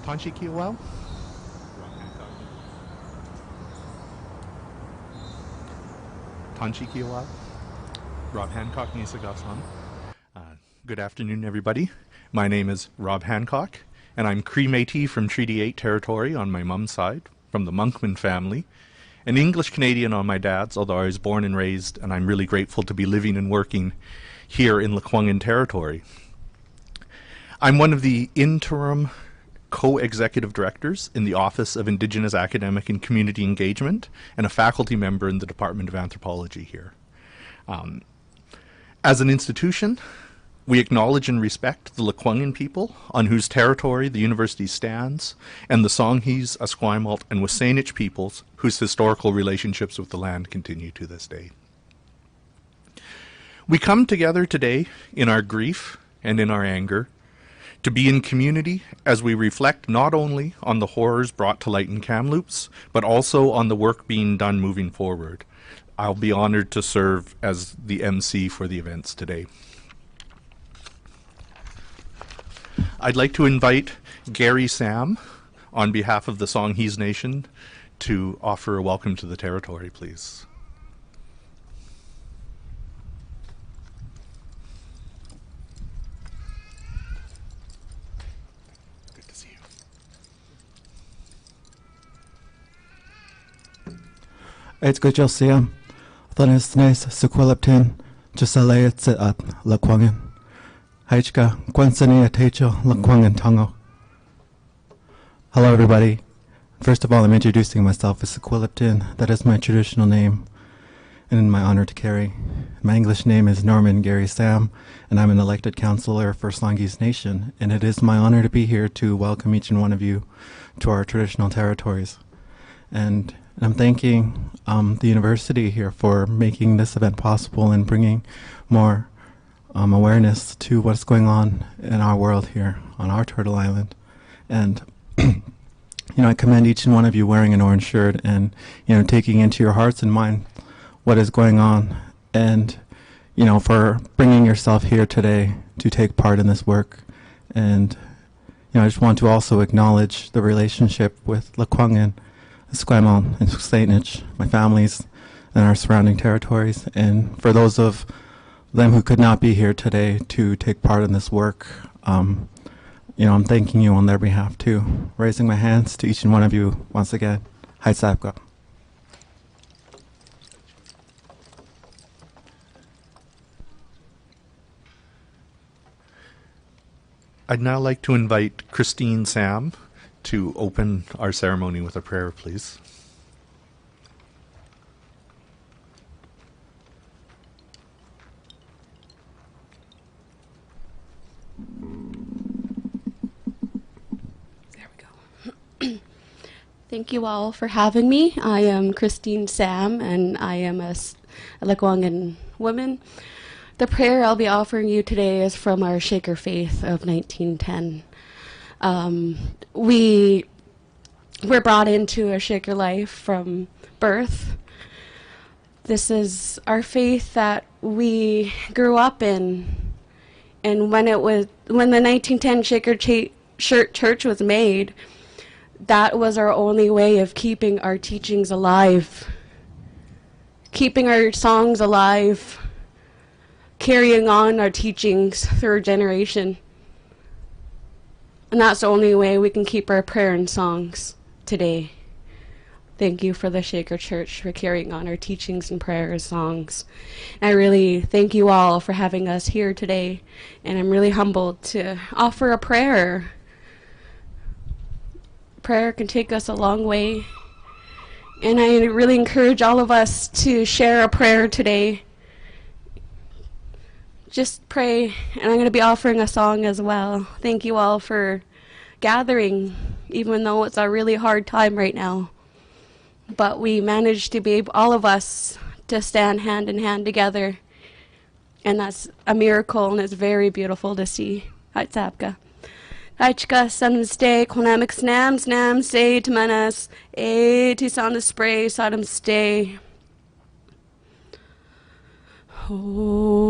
Tanchi Kiwau? Tanchi Kiwau? Rob Hancock Nisagasan. Good afternoon, everybody. My name is Rob Hancock, and I'm Cree Métis from Treaty 8 territory on my mom's side, from the Monkman family, and English Canadian on my dad's, although I was born and raised, and I'm really grateful to be living and working here in Lekwungen territory. I'm one of the interim co-executive directors in the Office of Indigenous Academic and Community Engagement and a faculty member in the Department of Anthropology here. As an institution, we acknowledge and respect the Lekwungen people on whose territory the university stands, and the Songhees, Esquimalt, and Wasanich peoples whose historical relationships with the land continue to this day. We come together today in our grief and in our anger to be in community as we reflect not only on the horrors brought to light in Kamloops, but also on the work being done moving forward. I'll be honored to serve as the MC for the events today. I'd like to invite Gary Sam, on behalf of the Songhees Nation, to offer a welcome to the territory, please. Good to see you. It's good to see you. Thanis nice Secwépemc First at Lekwungen. Haichka Gwansani Atecho Lekwungen Tango. Hello everybody. First of all, I'm introducing myself as Secwépemc. That is my traditional name and in my honor to carry. My English name is Norman Gary Sam, and I'm an elected councillor for Songhees Nation, and it is my honor to be here to welcome each and one of you to our traditional territories. And I'm thanking the university here for making this event possible and bringing more awareness to what's going on in our world here on our Turtle Island. And I commend each and one of you wearing an orange shirt and taking into your hearts and mind what is going on, and for bringing yourself here today to take part in this work. And I just want to also acknowledge the relationship with Lekwungen, Esquimalt, and Wasanich, my families and our surrounding territories, and for those of them who could not be here today to take part in this work, I'm thanking you on their behalf too. Raising my hands to each and one of you once again. Hai Sapka. I'd now like to invite Christine Sam to open our ceremony with a prayer, please. Thank you all for having me. I am Christine Sam, and I am a Lekwungen woman. The prayer I'll be offering you today is from our Shaker faith of 1910. We were brought into a Shaker life from birth. This is our faith that we grew up in, and when the 1910 Shaker Church was made, that was our only way of keeping our teachings alive, keeping our songs alive, carrying on our teachings through a generation. And that's the only way we can keep our prayer and songs today. Thank you for the Shaker Church for carrying on our teachings and prayers, songs. And I really thank you all for having us here today, and I'm really humbled to offer a prayer. Prayer can take us a long way, and I really encourage all of us to share a prayer today. Just pray, and I'm going to be offering a song as well. Thank you all for gathering, even though it's a really hard time right now. But we managed to be all of us to stand hand in hand together, and that's a miracle, and it's very beautiful to see. Haitsapka. Aichka sanmste konamik snam say to manas tis on the spray sodom stay. Oh,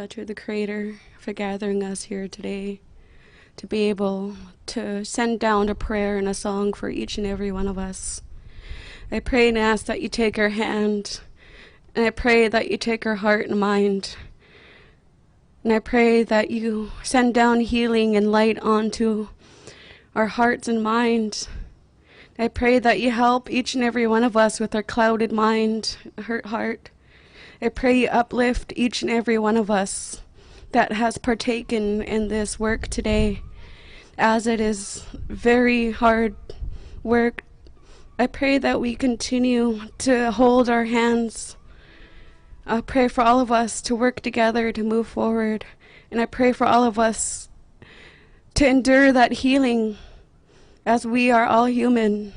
To the Creator for gathering us here today, to be able to send down a prayer and a song for each and every one of us. I pray and ask that you take our hand, and I pray that you take our heart and mind, and I pray that you send down healing and light onto our hearts and minds. I pray that you help each and every one of us with our clouded mind, hurt heart. I pray you uplift each and every one of us that has partaken in this work today, as it is very hard work. I pray that we continue to hold our hands. I pray for all of us to work together to move forward, and I pray for all of us to endure that healing, as we are all human.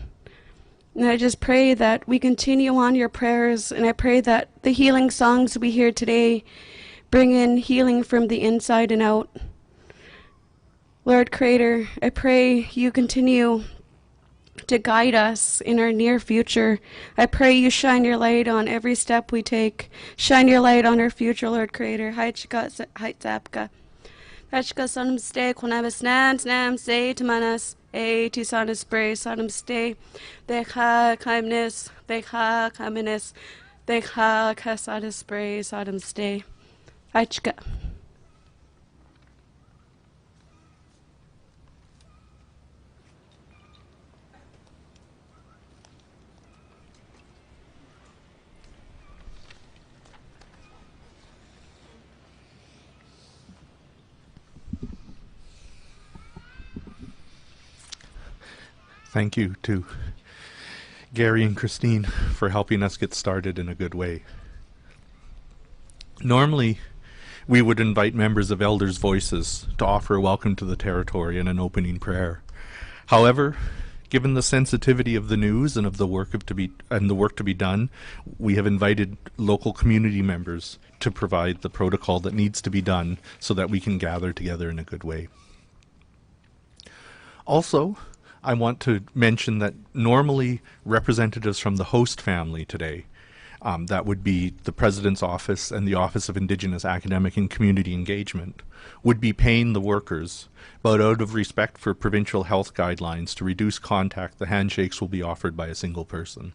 And I just pray that we continue on your prayers, and I pray that the healing songs we hear today bring in healing from the inside and out. Lord Creator, I pray you continue to guide us in our near future. I pray you shine your light on every step we take. Shine your light on our future, Lord Creator. Haitzapka. Hachka sonum stay, quanabas nam say to manas. To sonum spray, sonum stay. Decha kindness, decha kindness, decha kasada spray, sonum stay. Haichka. Thank you to Gary and Christine for helping us get started in a good way. Normally, we would invite members of Elders' Voices to offer a welcome to the territory and an opening prayer. However, given the sensitivity of the news and of the work to be done, we have invited local community members to provide the protocol that needs to be done so that we can gather together in a good way. Also, I want to mention that normally representatives from the host family today, that would be the President's Office and the Office of Indigenous Academic and Community Engagement, would be paying the workers, but out of respect for provincial health guidelines to reduce contact, the handshakes will be offered by a single person.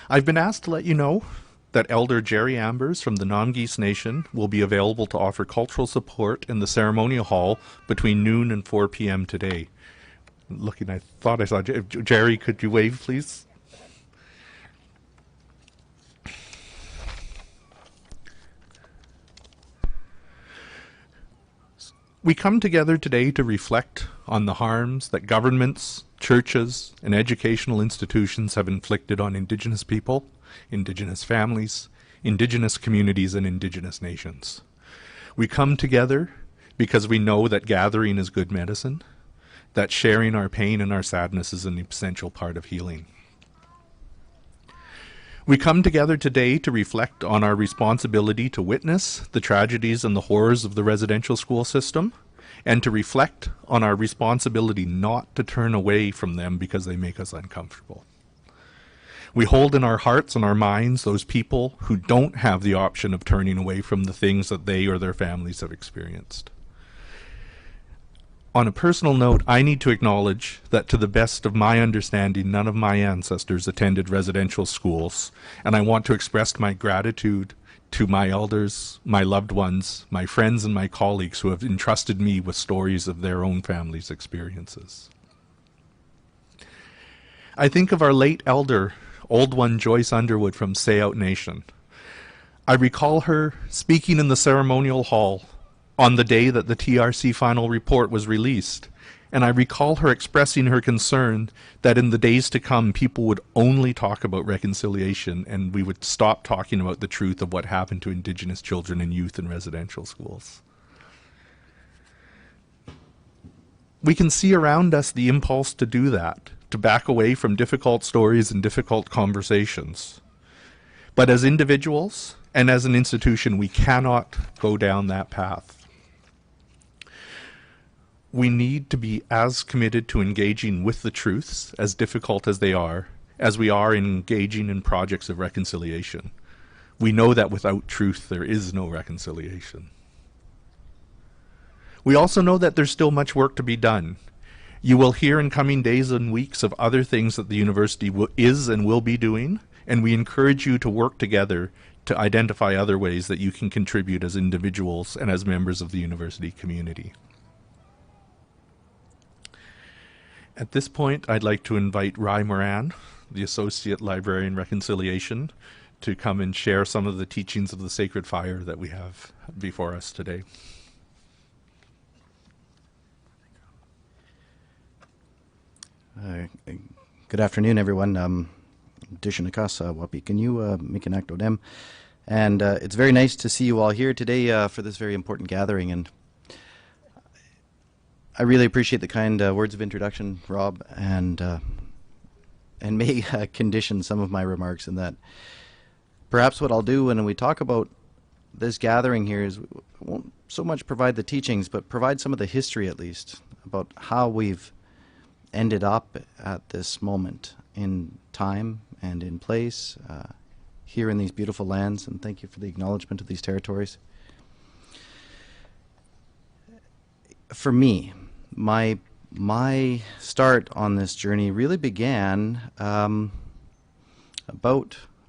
I've been asked to let you know that Elder Jerry Ambers from the Namgis Nation will be available to offer cultural support in the ceremonial hall between noon and 4 p.m. today. Looking, I thought I saw Jerry. Could you wave, please? We come together today to reflect on the harms that governments, churches, and educational institutions have inflicted on Indigenous people, Indigenous families, Indigenous communities, and Indigenous nations. We come together because we know that gathering is good medicine, that sharing our pain and our sadness is an essential part of healing. We come together today to reflect on our responsibility to witness the tragedies and the horrors of the residential school system, and to reflect on our responsibility not to turn away from them because they make us uncomfortable. We hold in our hearts and our minds those people who don't have the option of turning away from the things that they or their families have experienced. On a personal note, I need to acknowledge that to the best of my understanding, none of my ancestors attended residential schools, and I want to express my gratitude to my elders, my loved ones, my friends and my colleagues who have entrusted me with stories of their own family's experiences. I think of our late elder, Old One Joyce Underwood from Secwépemc Nation. I recall her speaking in the ceremonial hall on the day that the TRC final report was released, and I recall her expressing her concern that in the days to come people would only talk about reconciliation and we would stop talking about the truth of what happened to Indigenous children and youth in residential schools. We can see around us the impulse to do that, to back away from difficult stories and difficult conversations. But as individuals and as an institution, we cannot go down that path. We need to be as committed to engaging with the truths, as difficult as they are, as we are in engaging in projects of reconciliation. We know that without truth, there is no reconciliation. We also know that there's still much work to be done. You will hear in coming days and weeks of other things that the university is and will be doing, and we encourage you to work together to identify other ways that you can contribute as individuals and as members of the university community. At this point, I'd like to invite Rai Moran, the Associate Librarian Reconciliation, to come and share some of the teachings of the Sacred Fire that we have before us today. Good afternoon, everyone. Dishinakasa Wapi, can you make an act odem? And it's very nice to see you all here today for this very important gathering. And I really appreciate the kind words of introduction, Rob, and may condition some of my remarks in that perhaps what I'll do when we talk about this gathering here is we won't so much provide the teachings, but provide some of the history at least about how we've ended up at this moment in time and in place here in these beautiful lands, and thank you for the acknowledgement of these territories. For me, my start on this journey really began about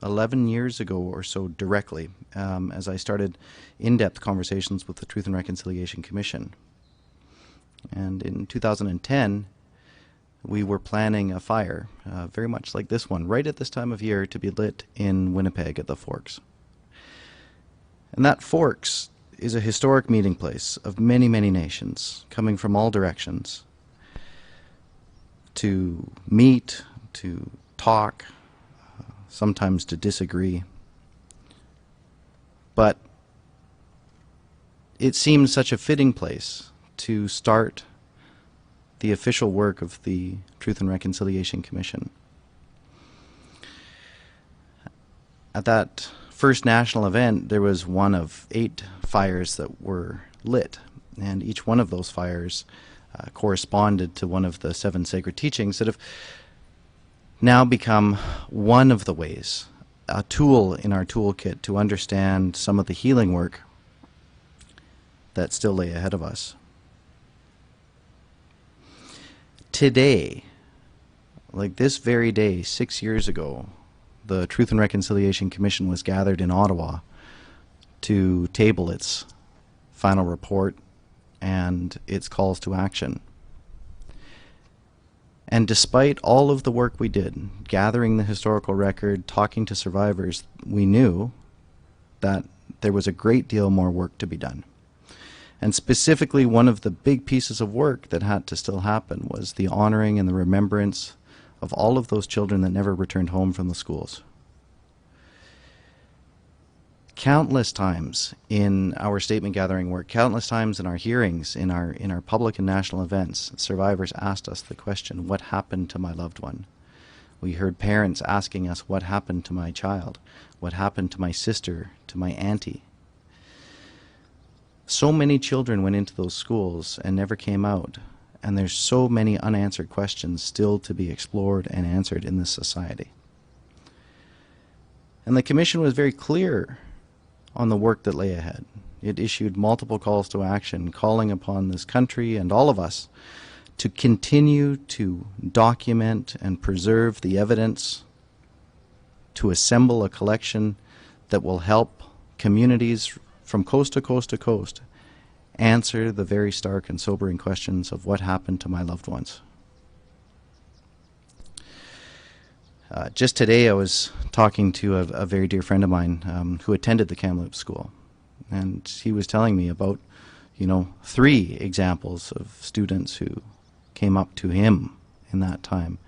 11 years ago or so directly, as I started in-depth conversations with the Truth and Reconciliation Commission. And in 2010, we were planning a fire, very much like this one, right at this time of year, to be lit in Winnipeg at the Forks. And that Forks is a historic meeting place of many, many nations coming from all directions to meet, to talk, sometimes to disagree. But it seems such a fitting place to start the official work of the Truth and Reconciliation Commission. At that first national event, there was one of 8 fires that were lit, and each one of those fires corresponded to one of the 7 sacred teachings that have now become one of the ways, a tool in our toolkit to understand some of the healing work that still lay ahead of us. Today, like this very day, 6 years ago, the Truth and Reconciliation Commission was gathered in Ottawa to table its final report and its calls to action. And despite all of the work we did, gathering the historical record, talking to survivors, we knew that there was a great deal more work to be done. And specifically, one of the big pieces of work that had to still happen was the honoring and the remembrance of all of those children that never returned home from the schools. Countless times in our statement gathering work, countless times in our hearings, in our public and national events, survivors asked us the question, what happened to my loved one? We heard parents asking us, what happened to my child? What happened to my sister, to my auntie? So many children went into those schools and never came out, and there's so many unanswered questions still to be explored and answered in this society. And the Commission was very clear on the work that lay ahead. It issued multiple calls to action, calling upon this country and all of us to continue to document and preserve the evidence, to assemble a collection that will help communities from coast to coast to coast answer the very stark and sobering questions of what happened to my loved ones. Just today I was talking to a very dear friend of mine who attended the Kamloops school, and he was telling me about 3 examples of students who came up to him in that time,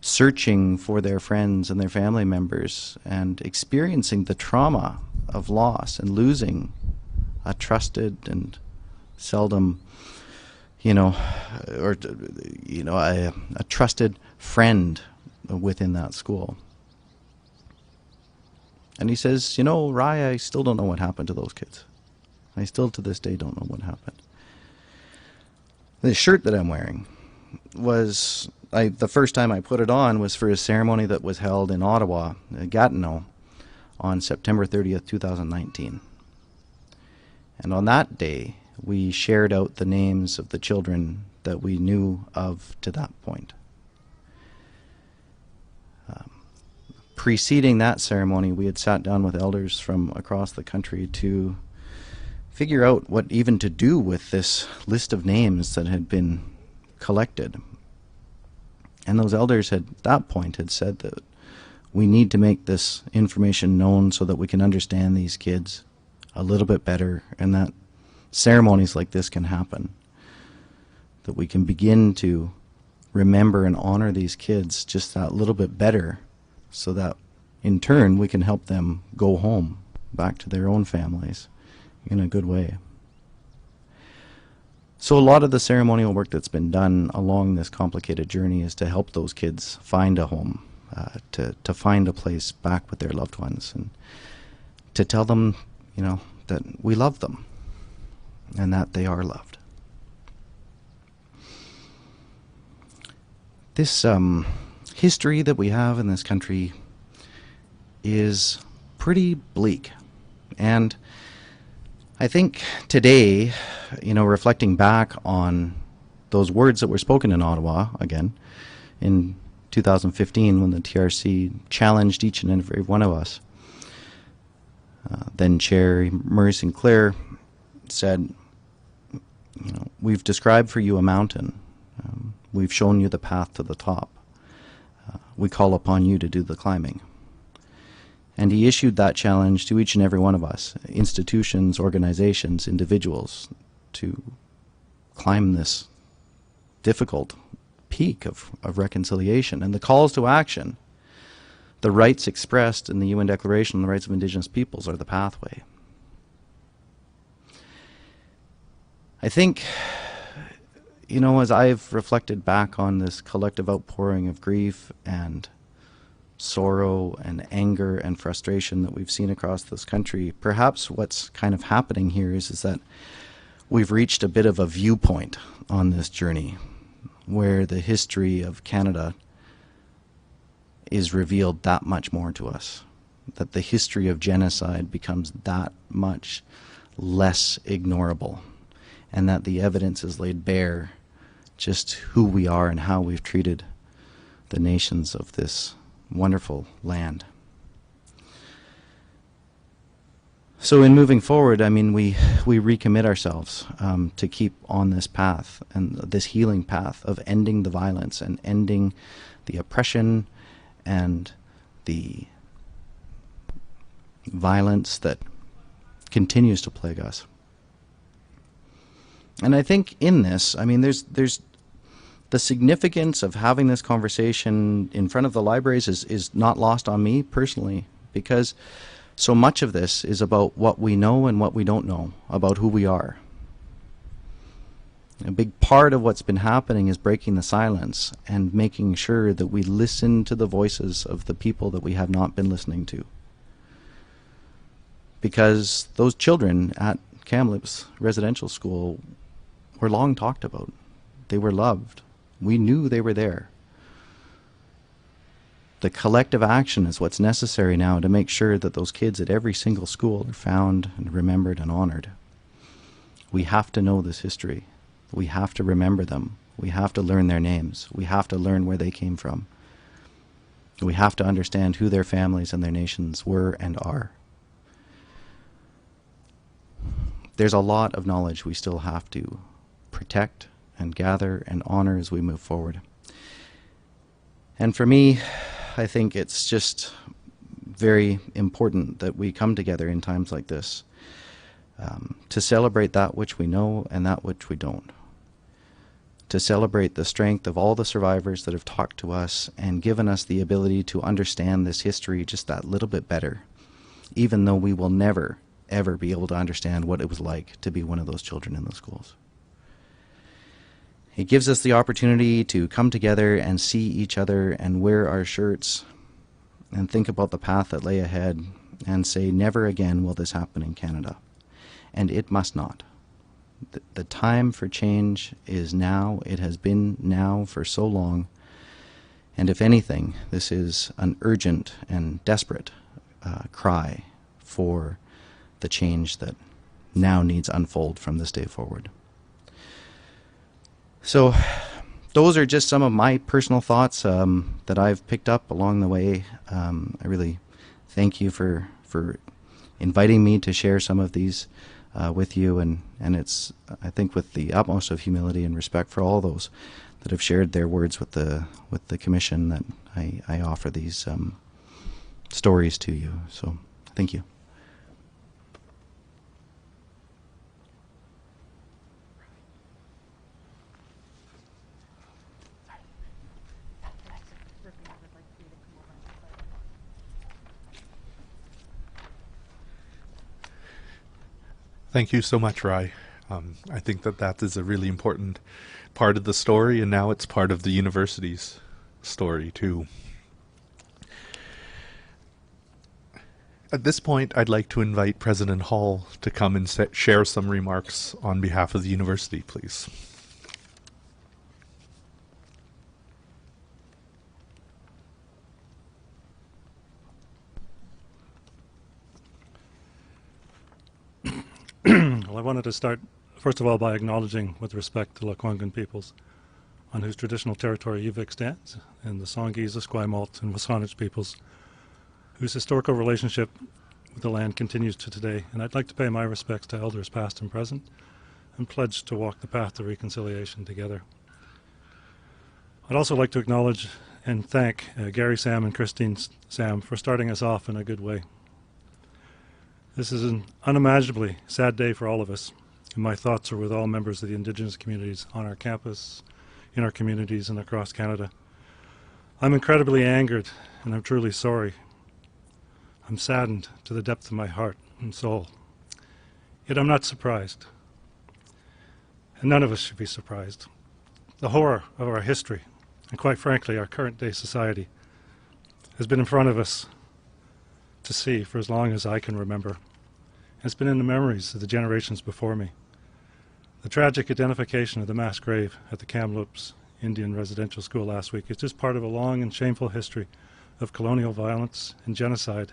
searching for their friends and their family members and experiencing the trauma of loss and losing a trusted and seldom, a trusted friend within that school. And he says, Rye, I still don't know what happened to those kids. I still to this day don't know what happened. The shirt that I'm wearing was, the first time I put it on was for a ceremony that was held in Ottawa, Gatineau, on September 30th, 2019. And on that day, we shared out the names of the children that we knew of to that point. Preceding that ceremony, we had sat down with elders from across the country to figure out what even to do with this list of names that had been collected. And those elders at that point had said that we need to make this information known so that we can understand these kids a little bit better, and that ceremonies like this can happen, that we can begin to remember and honor these kids just that little bit better, so that in turn we can help them go home back to their own families in a good way. So a lot of the ceremonial work that's been done along this complicated journey is to help those kids find a home, to find a place back with their loved ones, and to tell them, that we love them and that they are loved. This history that we have in this country is pretty bleak. And I think today, reflecting back on those words that were spoken in Ottawa, again, in 2015 when the TRC challenged each and every one of us, then Chair Murray Sinclair said, we've described for you a mountain. We've shown you the path to the top. We call upon you to do the climbing. And he issued that challenge to each and every one of us, institutions, organizations, individuals, to climb this difficult peak of reconciliation. And the calls to action, the rights expressed in the UN Declaration on the Rights of Indigenous Peoples, are the pathway. I think, as I've reflected back on this collective outpouring of grief and sorrow and anger and frustration that we've seen across this country, perhaps what's kind of happening here is that we've reached a bit of a viewpoint on this journey where the history of Canada is revealed that much more to us, that the history of genocide becomes that much less ignorable, and that the evidence is laid bare just who we are and how we've treated the nations of this wonderful land. So in moving forward, we recommit ourselves to keep on this path, and this healing path of ending the violence and ending the oppression and the violence that continues to plague us. And I think in this, there's the significance of having this conversation in front of the libraries is not lost on me personally, because so much of this is about what we know and what we don't know about who we are. A big part of what's been happening is breaking the silence and making sure that we listen to the voices of the people that we have not been listening to. Because those children at Kamloops Residential School were long talked about. They were loved. We knew they were there. The collective action is what's necessary now to make sure that those kids at every single school are found and remembered and honored. We have to know this history. We have to remember them. We have to learn their names. We have to learn where they came from. We have to understand who their families and their nations were and are. there's a lot of knowledge we still have to protect and gather and honor as we move forward. And for me, I think it's just very important that we come together in times like this to celebrate that which we know and that which we don't. To celebrate the strength of all the survivors that have talked to us and given us the ability to understand this history just that little bit better, even though we will never, ever be able to understand what it was like to be one of those children in those schools. It gives us the opportunity to come together and see each other and wear our shirts and think about the path that lay ahead and say, never again will this happen in Canada. And it must not. The time for change is now. It has been now for so long. And if anything, this is an urgent and desperate cry for the change that now needs to unfold from this day forward. So those are just some of my personal thoughts that I've picked up along the way. I really thank you for inviting me to share some of these with you, and it's, I think, with the utmost of humility and respect for all those that have shared their words with the Commission that I offer these stories to you. So thank you. Thank you so much, Rai. I think that is a really important part of the story, and now it's part of the university's story too. At this point, I'd like to invite President Hall to come and share some remarks on behalf of the university, please. Well, I wanted to start, first of all, by acknowledging, with respect to Lekwungen peoples, on whose traditional territory uvic stands, and the Songhees, Esquimalt, and Wasanich peoples, whose historical relationship with the land continues to today. And I'd like to pay my respects to elders past and present, and pledge to walk the path to reconciliation together. I'd also like to acknowledge and thank Gary Sam and Christine Sam for starting us off in a good way. This is an unimaginably sad day for all of us, and my thoughts are with all members of the Indigenous communities on our campus, in our communities, and across Canada. I'm incredibly angered, and I'm truly sorry. I'm saddened to the depth of my heart and soul. Yet I'm not surprised, and none of us should be surprised. The horror of our history, and quite frankly, our current day society, has been in front of us to see for as long as I can remember. It's been in the memories of the generations before me. The tragic identification of the mass grave at the Kamloops Indian Residential School last week is just part of a long and shameful history of colonial violence and genocide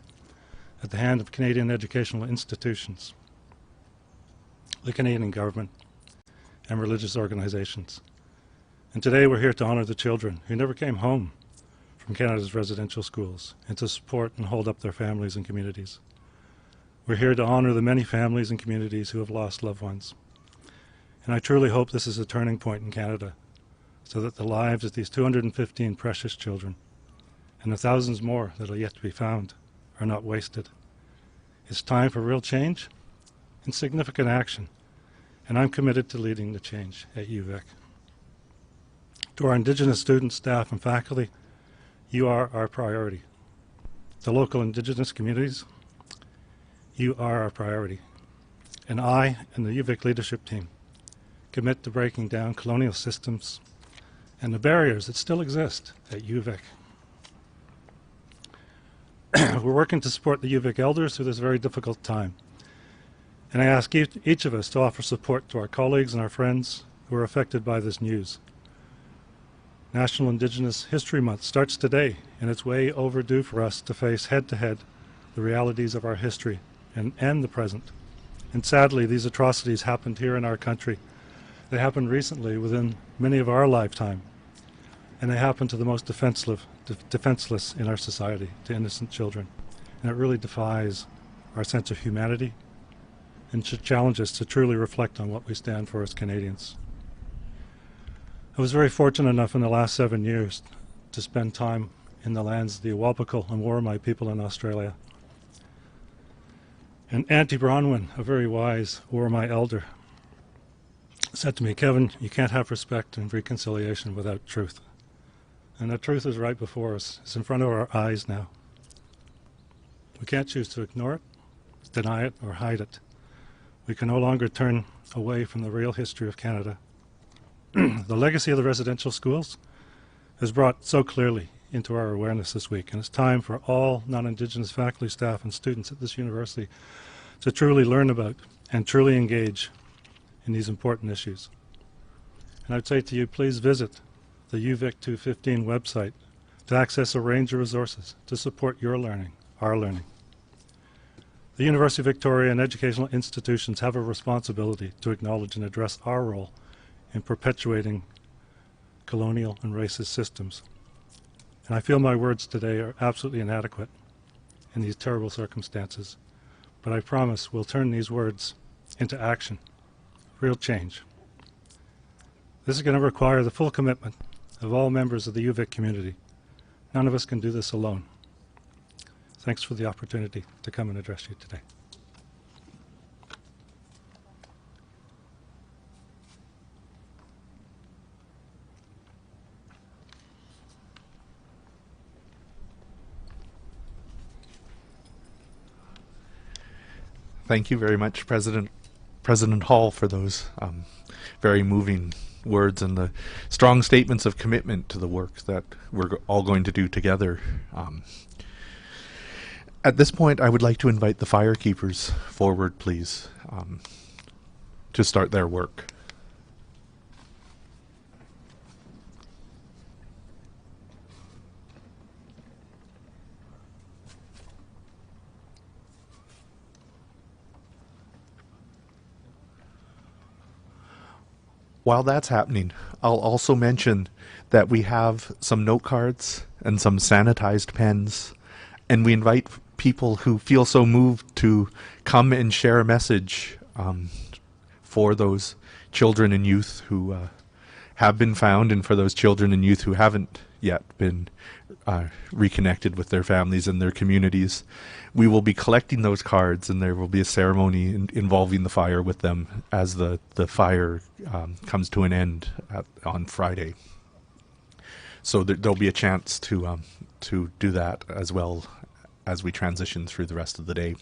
at the hand of Canadian educational institutions, the Canadian government, and religious organizations. And today we're here to honor the children who never came home from Canada's residential schools, and to support and hold up their families and communities. We're here to honor the many families and communities who have lost loved ones. And I truly hope this is a turning point in Canada, so that the lives of these 215 precious children, and the thousands more that are yet to be found, are not wasted. It's time for real change and significant action, and I'm committed to leading the change at UVic. To our Indigenous students, staff, and faculty, you are our priority. The local Indigenous communities, you are our priority. And I and the UVic leadership team commit to breaking down colonial systems and the barriers that still exist at UVic. We're working to support the UVic elders through this very difficult time. And I ask each of us to offer support to our colleagues and our friends who are affected by this news. National Indigenous History Month starts today, and it's way overdue for us to face head-to-head the realities of our history and the present. And sadly, these atrocities happened here in our country. They happened recently within many of our lifetime, and they happened to the most defenseless in our society, to innocent children. And it really defies our sense of humanity and should challenge us to truly reflect on what we stand for as Canadians. I was very fortunate enough in the last 7 years to spend time in the lands of the Awabakal and Worimi people in Australia. And Auntie Bronwyn, a very wise Worimi elder, said to me, "Kevin, you can't have respect and reconciliation without truth." And that truth is right before us. It's in front of our eyes now. We can't choose to ignore it, deny it, or hide it. We can no longer turn away from the real history of Canada. The legacy of the residential schools is brought so clearly into our awareness this week, and it's time for all non-Indigenous faculty, staff, and students at this university to truly learn about and truly engage in these important issues. And I'd say to you, please visit the UVic 215 website to access a range of resources to support your learning, our learning. The University of Victoria and educational institutions have a responsibility to acknowledge and address our role in perpetuating colonial and racist systems. And I feel my words today are absolutely inadequate in these terrible circumstances, but I promise we'll turn these words into action, real change. This is going to require the full commitment of all members of the UVic community. None of us can do this alone. Thanks for the opportunity to come and address you today. Thank you very much, President Hall, for those very moving words and the strong statements of commitment to the work that we're all going to do together. At this point, I would like to invite the firekeepers forward, please, to start their work. While that's happening, I'll also mention that we have some note cards and some sanitized pens, and we invite people who feel so moved to come and share a message for those children and youth who have been found, and for those children and youth who haven't yet been reconnected with their families and their communities. We will be collecting those cards, and there will be a ceremony involving the fire with them as the fire comes to an end on Friday. So there'll be a chance to do that as well as we transition through the rest of the day.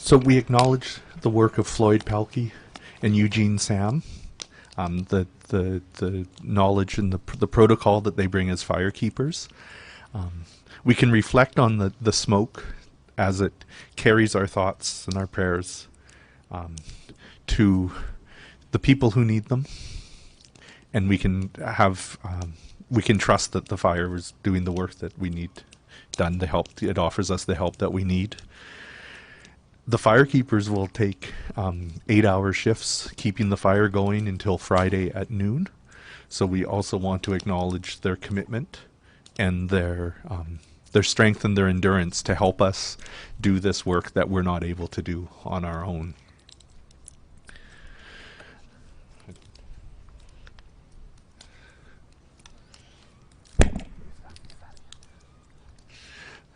So we acknowledge the work of Floyd Pelkey and Eugene Sam, the knowledge and the protocol that they bring as firekeepers. We can reflect on the smoke as it carries our thoughts and our prayers to the people who need them, and we can trust that the fire is doing the work that we need done. The help it offers us the help that we need. The firekeepers will take 8-hour shifts, keeping the fire going until Friday at noon. So we also want to acknowledge their commitment and their strength and their endurance to help us do this work that we're not able to do on our own.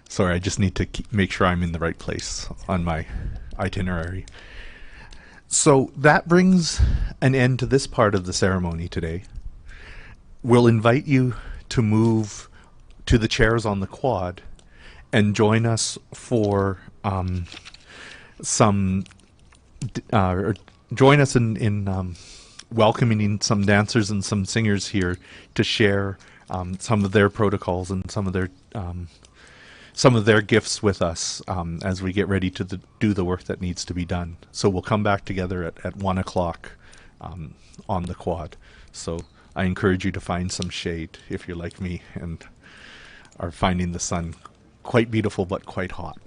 Sorry, I just need to make sure I'm in the right place on my itinerary. So that brings an end to this part of the ceremony today. We'll invite you to move to the chairs on the quad and join us for join us in welcoming some dancers and some singers here to share some of their protocols and some of their gifts with us as we get ready to do the work that needs to be done. So we'll come back together at 1 o'clock on the quad. So I encourage you to find some shade if you're like me and are finding the sun quite beautiful but quite hot.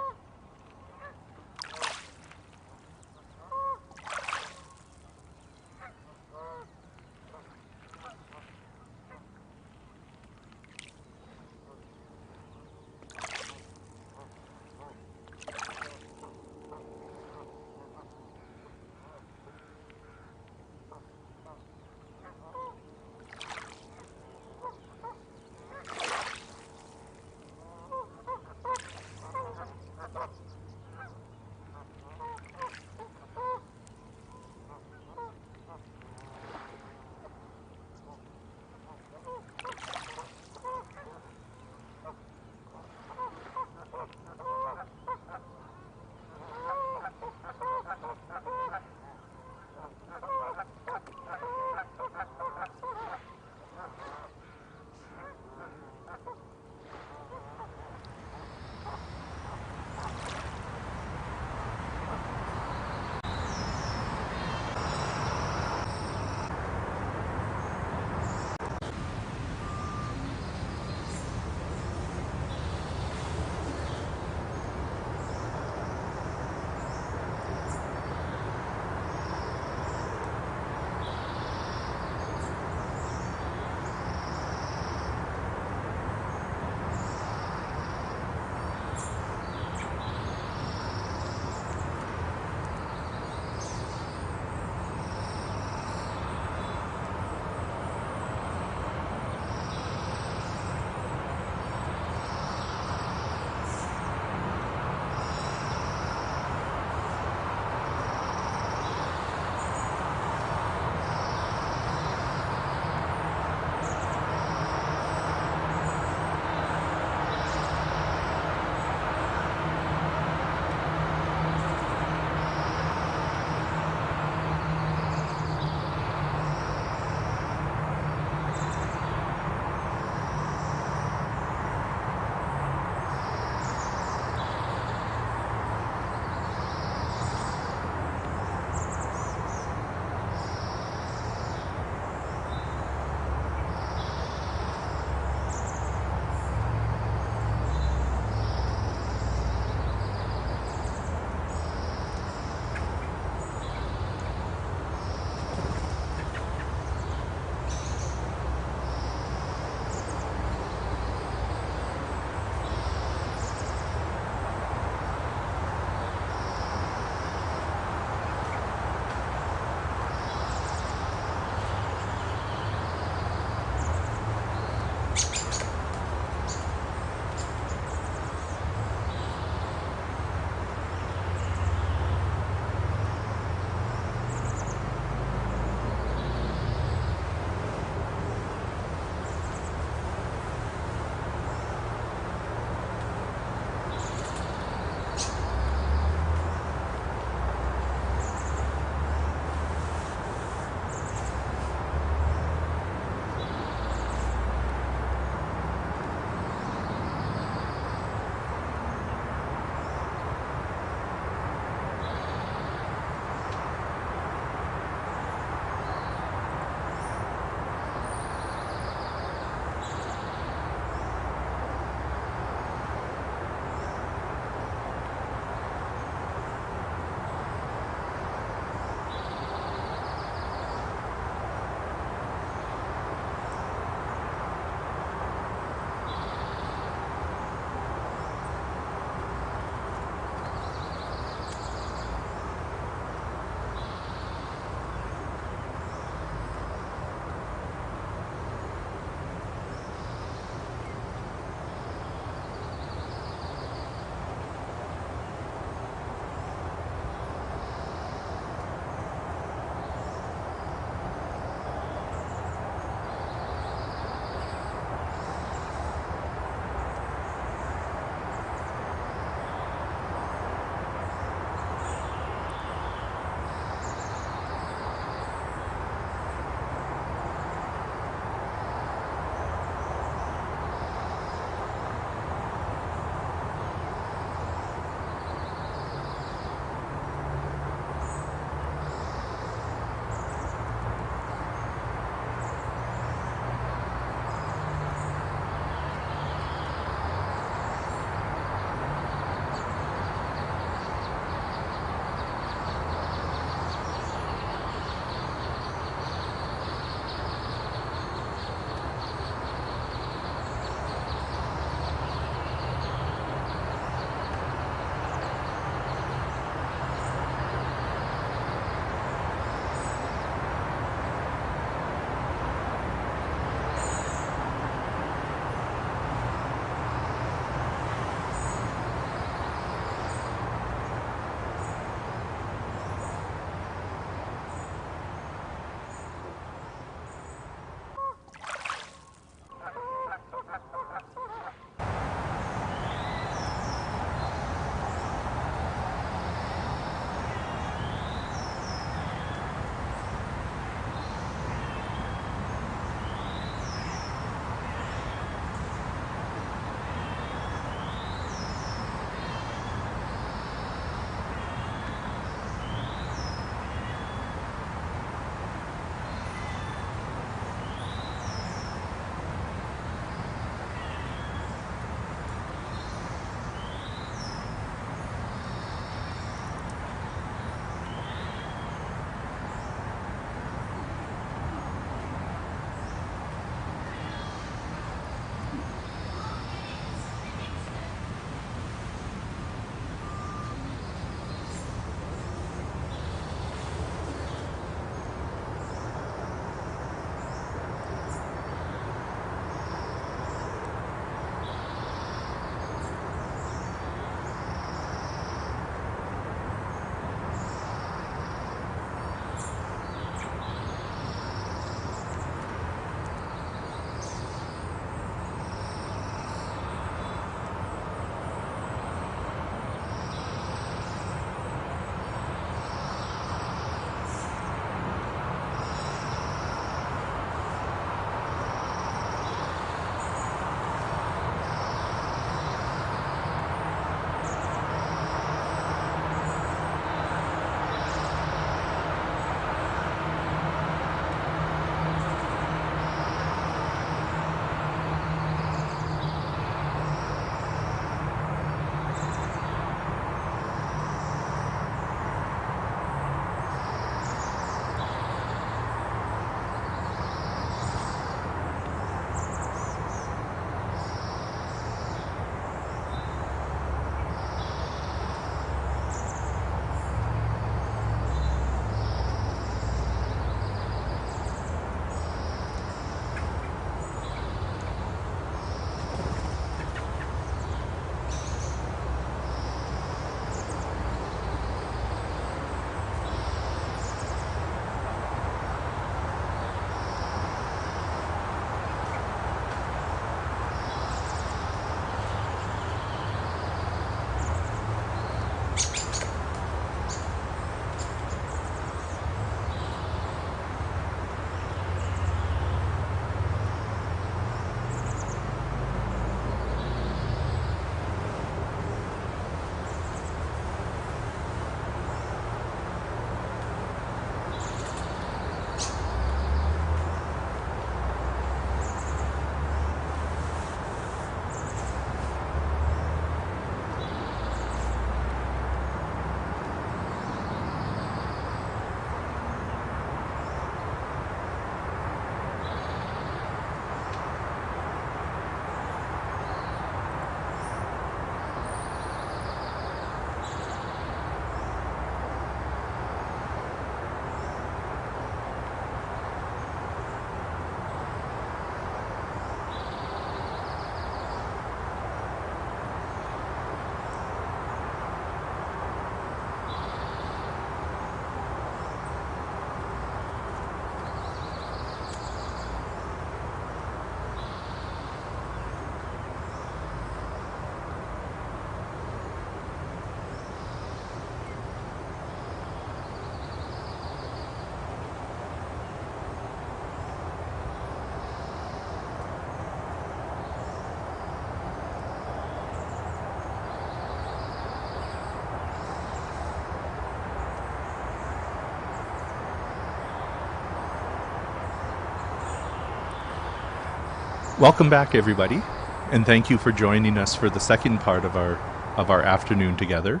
Welcome back, everybody, and thank you for joining us for the second part of our afternoon together.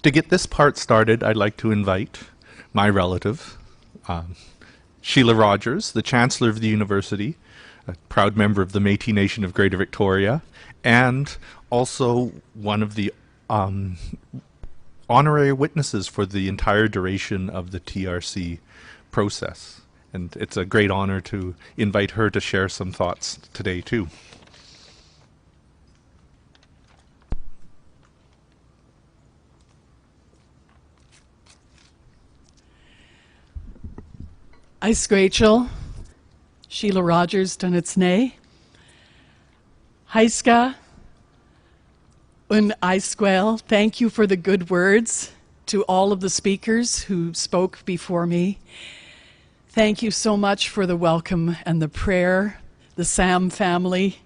To get this part started, I'd like to invite my relative, Sheila Rogers, the Chancellor of the University, a proud member of the Métis Nation of Greater Victoria, and also one of the honorary witnesses for the entire duration of the TRC process. And it's a great honor to invite her to share some thoughts today, too. Rachel, Sheila Rogers, Dunitsnay. Haiska, un Isquel, thank you for the good words to all of the speakers who spoke before me. Thank you so much for the welcome and the prayer, the Sam family,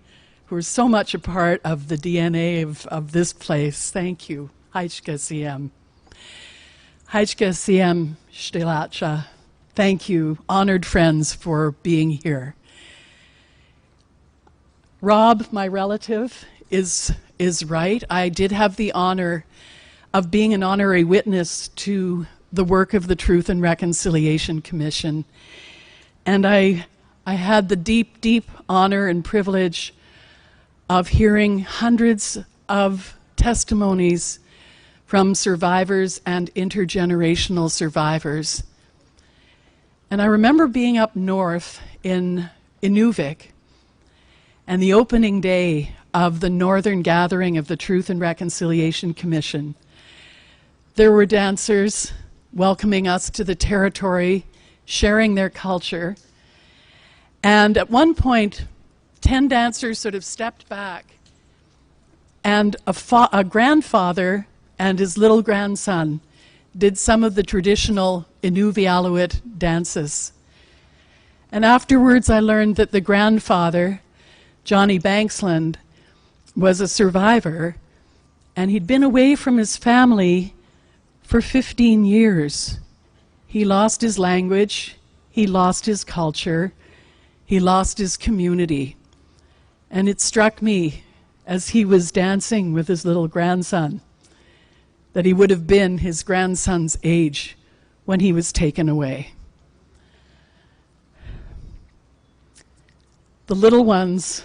who are so much a part of the DNA of this place. Thank you. Haichka Siem. Haichka Siem Shtilacha. Thank you, honored friends, for being here. Rob, my relative, is right. I did have the honor of being an honorary witness to the work of the Truth and Reconciliation Commission. And I had the deep, deep honor and privilege of hearing hundreds of testimonies from survivors and intergenerational survivors. And I remember being up north in Inuvik, and the opening day of the Northern Gathering of the Truth and Reconciliation Commission. There were dancers welcoming us to the territory, sharing their culture. And at one point, 10 dancers sort of stepped back, and a grandfather and his little grandson did some of the traditional Inuvialuit dances. And afterwards, I learned that the grandfather, Johnny Banksland, was a survivor, and he'd been away from his family for 15 years. He lost his language, he lost his culture, he lost his community. And it struck me as he was dancing with his little grandson that he would have been his grandson's age when he was taken away. The little ones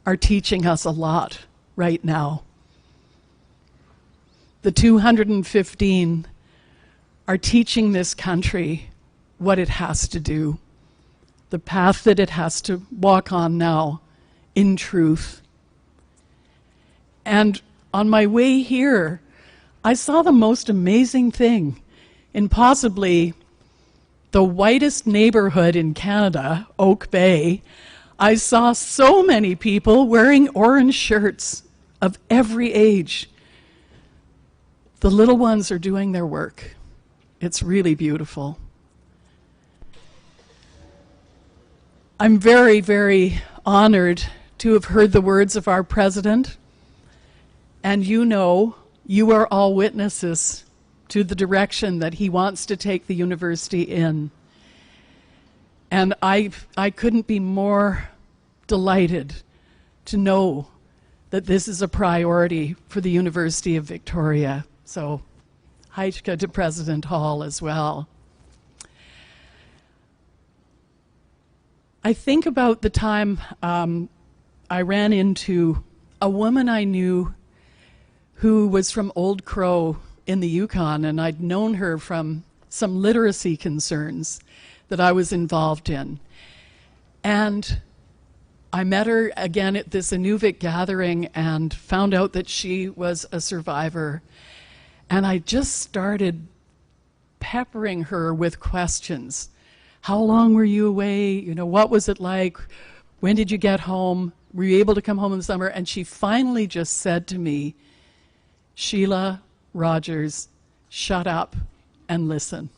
are teaching us a lot right now. The 215 are teaching this country what it has to do, the path that it has to walk on now in truth. And on my way here, I saw the most amazing thing in possibly the whitest neighborhood in Canada, Oak Bay. I saw so many people wearing orange shirts of every age. The little ones are doing their work. It's really beautiful. I'm very, very honored to have heard the words of our president. And you know, you are all witnesses to the direction that he wants to take the university in. And I couldn't be more delighted to know that this is a priority for the University of Victoria. So, Haichka to President Hall as well. I think about the time I ran into a woman I knew who was from Old Crow in the Yukon, and I'd known her from some literacy concerns that I was involved in. And I met her again at this Inuvik gathering and found out that she was a survivor. And I just started peppering her with questions. How long were you away? You know, what was it like? When did you get home? Were you able to come home in the summer? And she finally just said to me, Sheila Rogers, shut up and listen.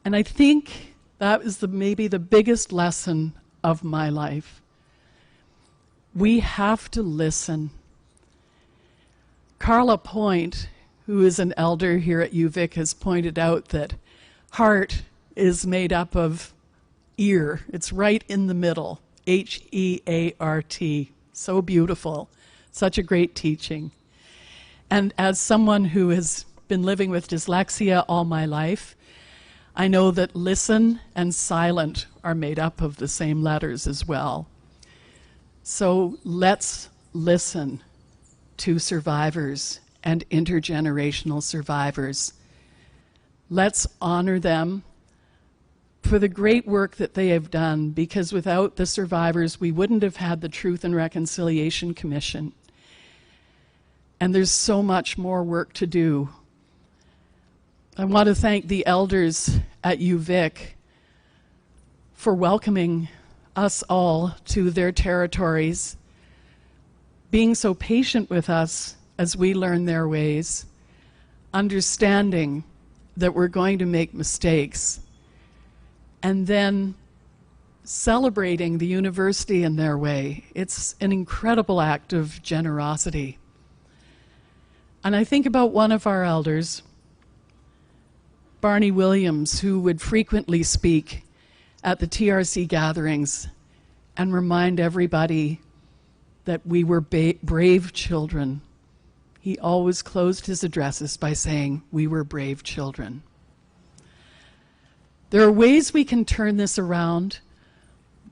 And I think that is maybe the biggest lesson of my life. We have to listen. Carla Point, who is an elder here at UVic, has pointed out that heart is made up of ear. It's right in the middle. Heart. So beautiful. Such a great teaching. And as someone who has been living with dyslexia all my life, I know that listen and silent are made up of the same letters as well. So let's listen to survivors and intergenerational survivors. Let's honor them for the great work that they have done, because without the survivors, we wouldn't have had the Truth and Reconciliation Commission. And there's so much more work to do. I want to thank the elders at UVic for welcoming us all to their territories, being so patient with us as we learn their ways, understanding that we're going to make mistakes, and then celebrating the university in their way. It's an incredible act of generosity. And I think about one of our elders, Barney Williams, who would frequently speak at the TRC gatherings and remind everybody that we were brave children. He always closed his addresses by saying, "We were brave children." There are ways we can turn this around.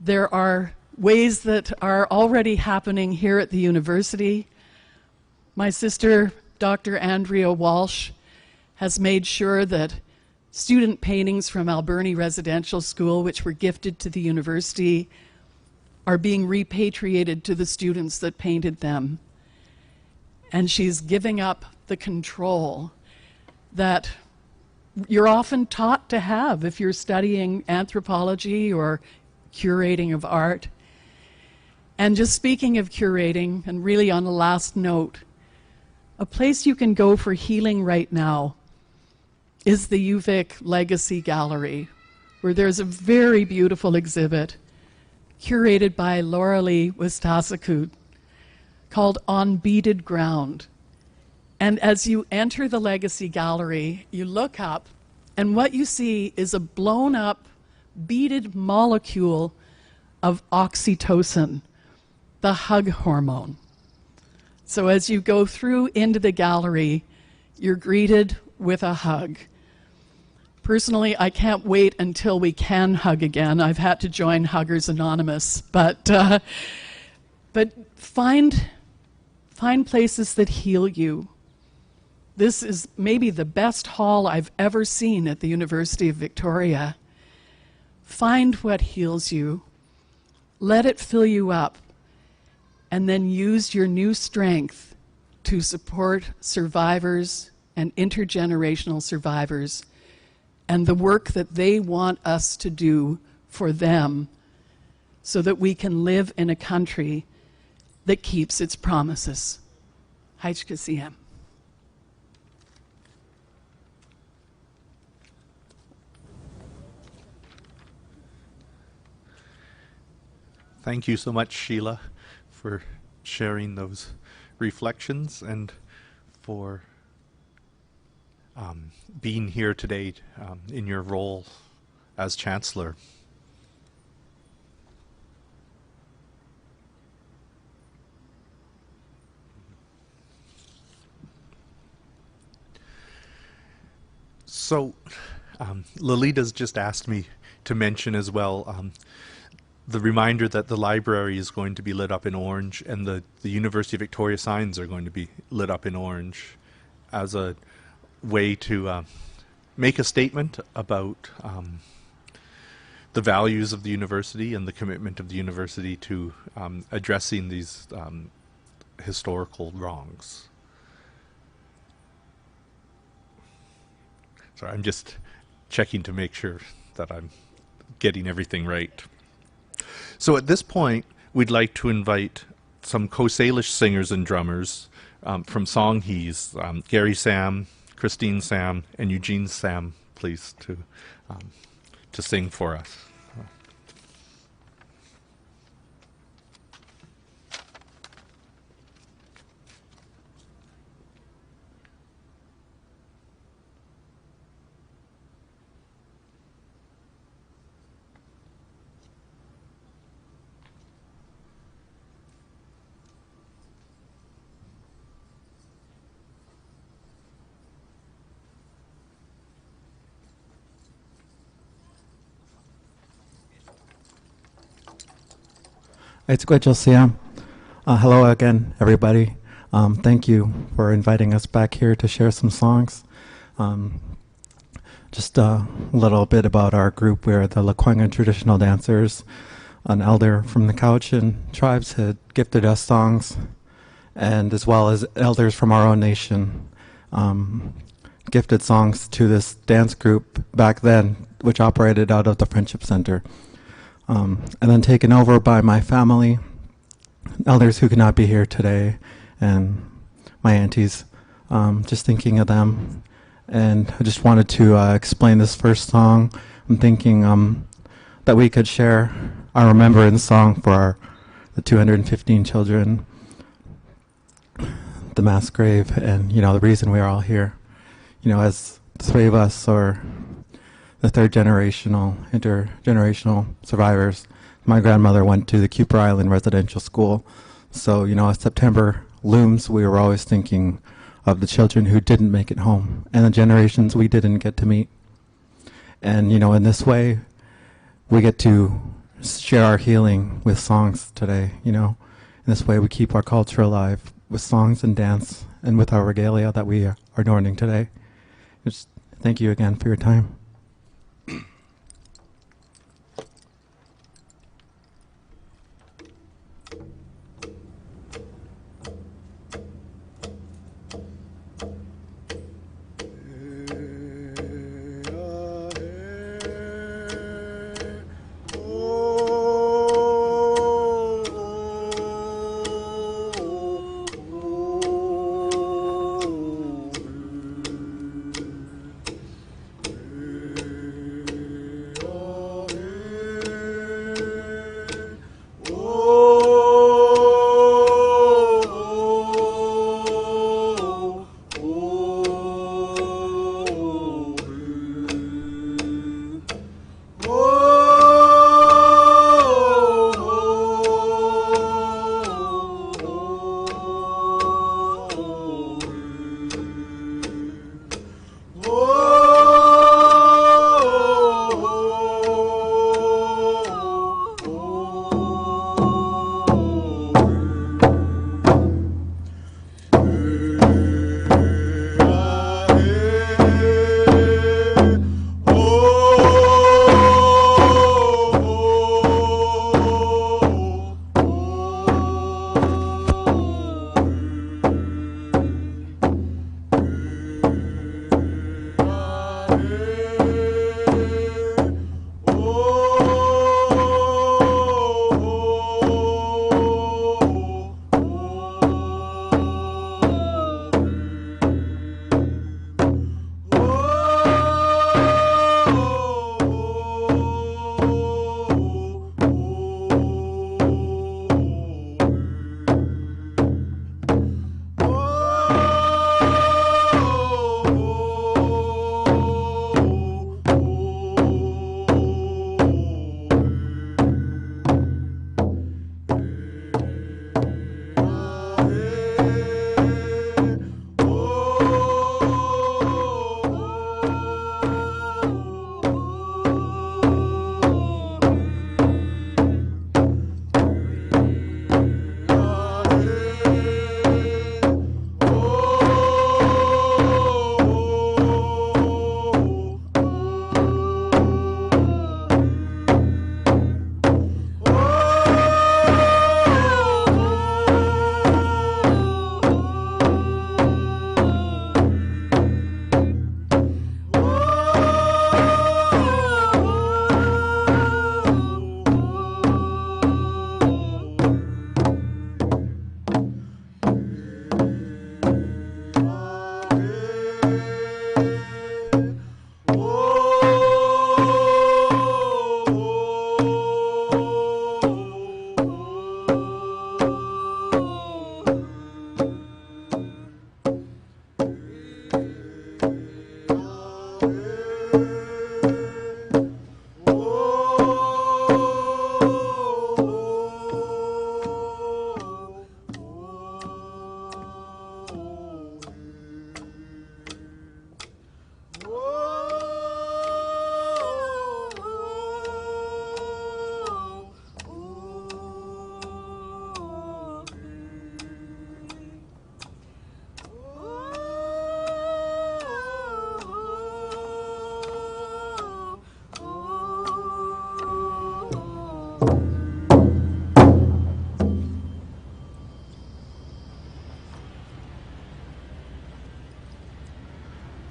There are ways that are already happening here at the university. My sister, Dr. Andrea Walsh, has made sure that student paintings from Alberni Residential School, which were gifted to the university, are being repatriated to the students that painted them. And she's giving up the control that you're often taught to have if you're studying anthropology or curating of art. And just speaking of curating, and really on the last note, a place you can go for healing right now is the UVic Legacy Gallery, where there's a very beautiful exhibit curated by Laura Lee Wistasakut called On Beaded Ground. And as you enter the Legacy Gallery, you look up, and what you see is a blown up, beaded molecule of oxytocin, the hug hormone. So as you go through into the gallery, you're greeted with a hug. Personally, I can't wait until we can hug again. I've had to join Huggers Anonymous, but find places that heal you. This is maybe the best hall I've ever seen at the University of Victoria. Find what heals you. Let it fill you up. And then use your new strength to support survivors and intergenerational survivors and the work that they want us to do for them so that we can live in a country that keeps its promises. Tk'emlúps. Thank you so much, Sheila, for sharing those reflections and for being here today in your role as Chancellor. So, Lolita's just asked me to mention as well the reminder that the library is going to be lit up in orange and the University of Victoria signs are going to be lit up in orange as a way to make a statement about the values of the university and the commitment of the university to addressing these historical wrongs. Sorry, I'm just checking to make sure that I'm getting everything right. So at this point, we'd like to invite some Coast Salish singers and drummers from Songhees, Gary Sam, Christine Sam, and Eugene Sam, please, to sing for us. It's good to see you. Hello again, everybody. Thank you for inviting us back here to share some songs. Just a little bit about our group. We're the Lekwungen traditional dancers. An elder from the Cowichan tribes had gifted us songs, and as well as elders from our own nation gifted songs to this dance group back then, which operated out of the Friendship Center. And then taken over by my family, elders who could not be here today, and my aunties, just thinking of them. And I just wanted to explain this first song. I'm thinking that we could share our remembrance song for the 215 children, the mass grave, and, the reason we are all here. As the three of us, or the third generational, intergenerational survivors, my grandmother went to the Cooper Island residential school. So, as September looms, we were always thinking of the children who didn't make it home and the generations we didn't get to meet. And, in this way, we get to share our healing with songs today, In this way, we keep our culture alive with songs and dance and with our regalia that we are adorning today. Just thank you again for your time.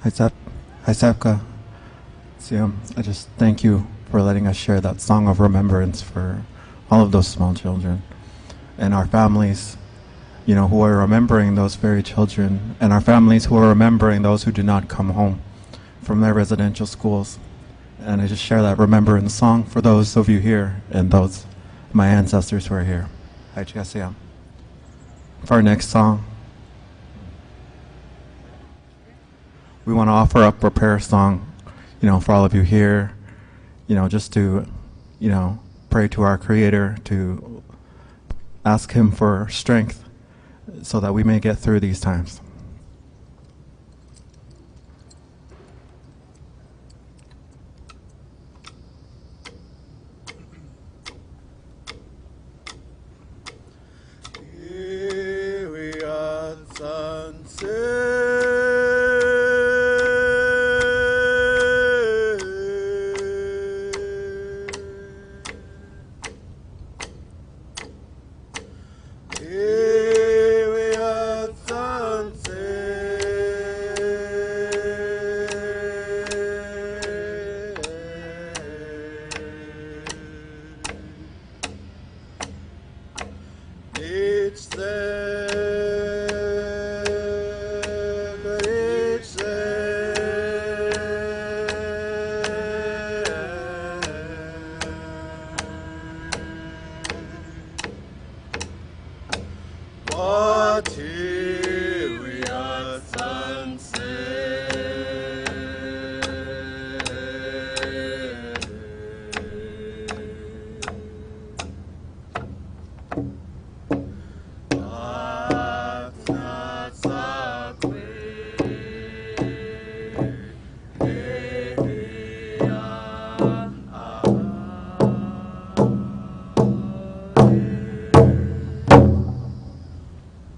Haisapka, Siam, I just thank you for letting us share that song of remembrance for all of those small children and our families, you know, who are remembering those very children, and our families who are remembering those who do not come home from their residential schools. And I just share that remembrance song for those of you here and those my ancestors who are here. Haisapka. For our next song, we want to offer up a prayer song, you know, for all of you here, you know, just to, you know, pray to our Creator, to ask Him for strength so that we may get through these times.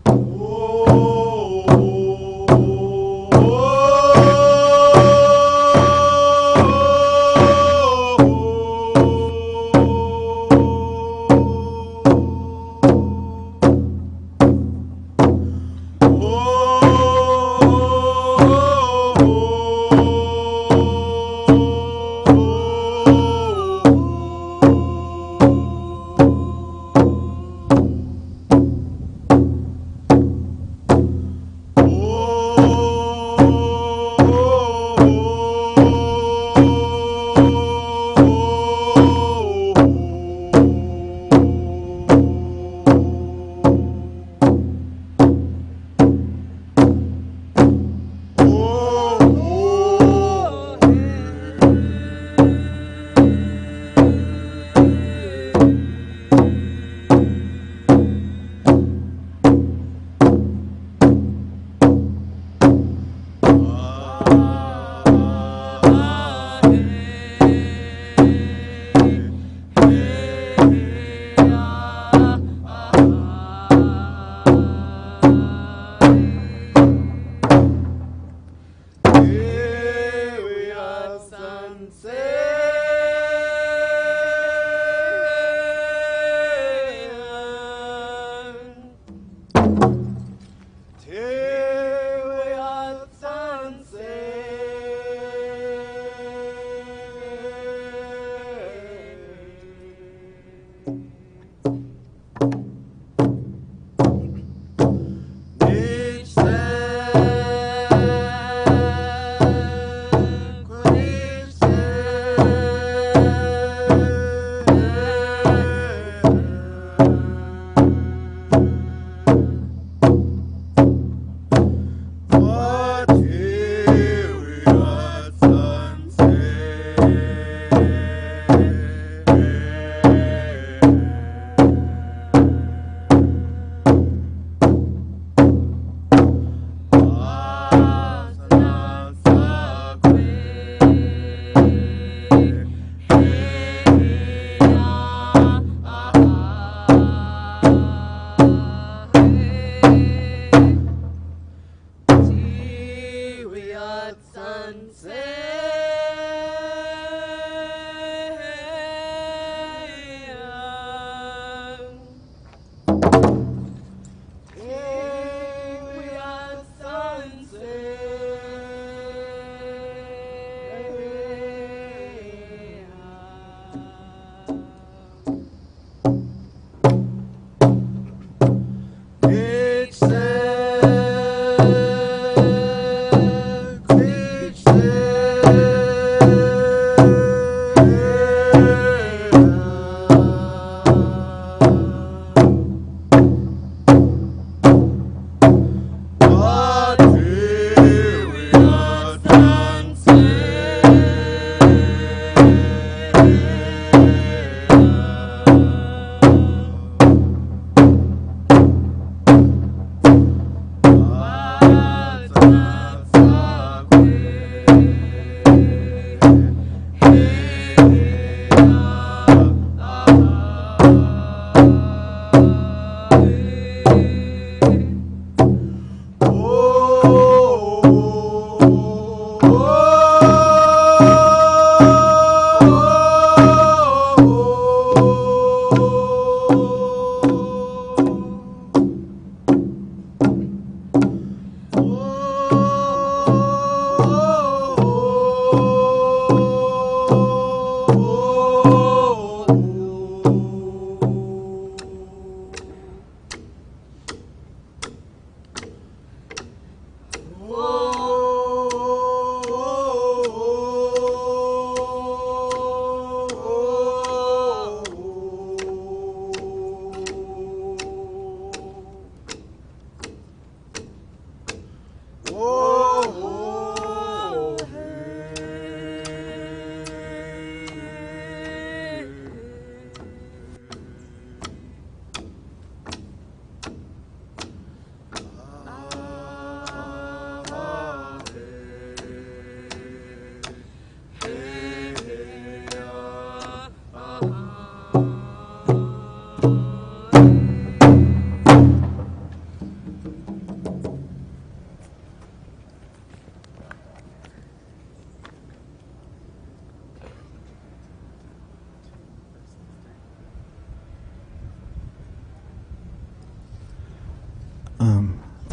Oh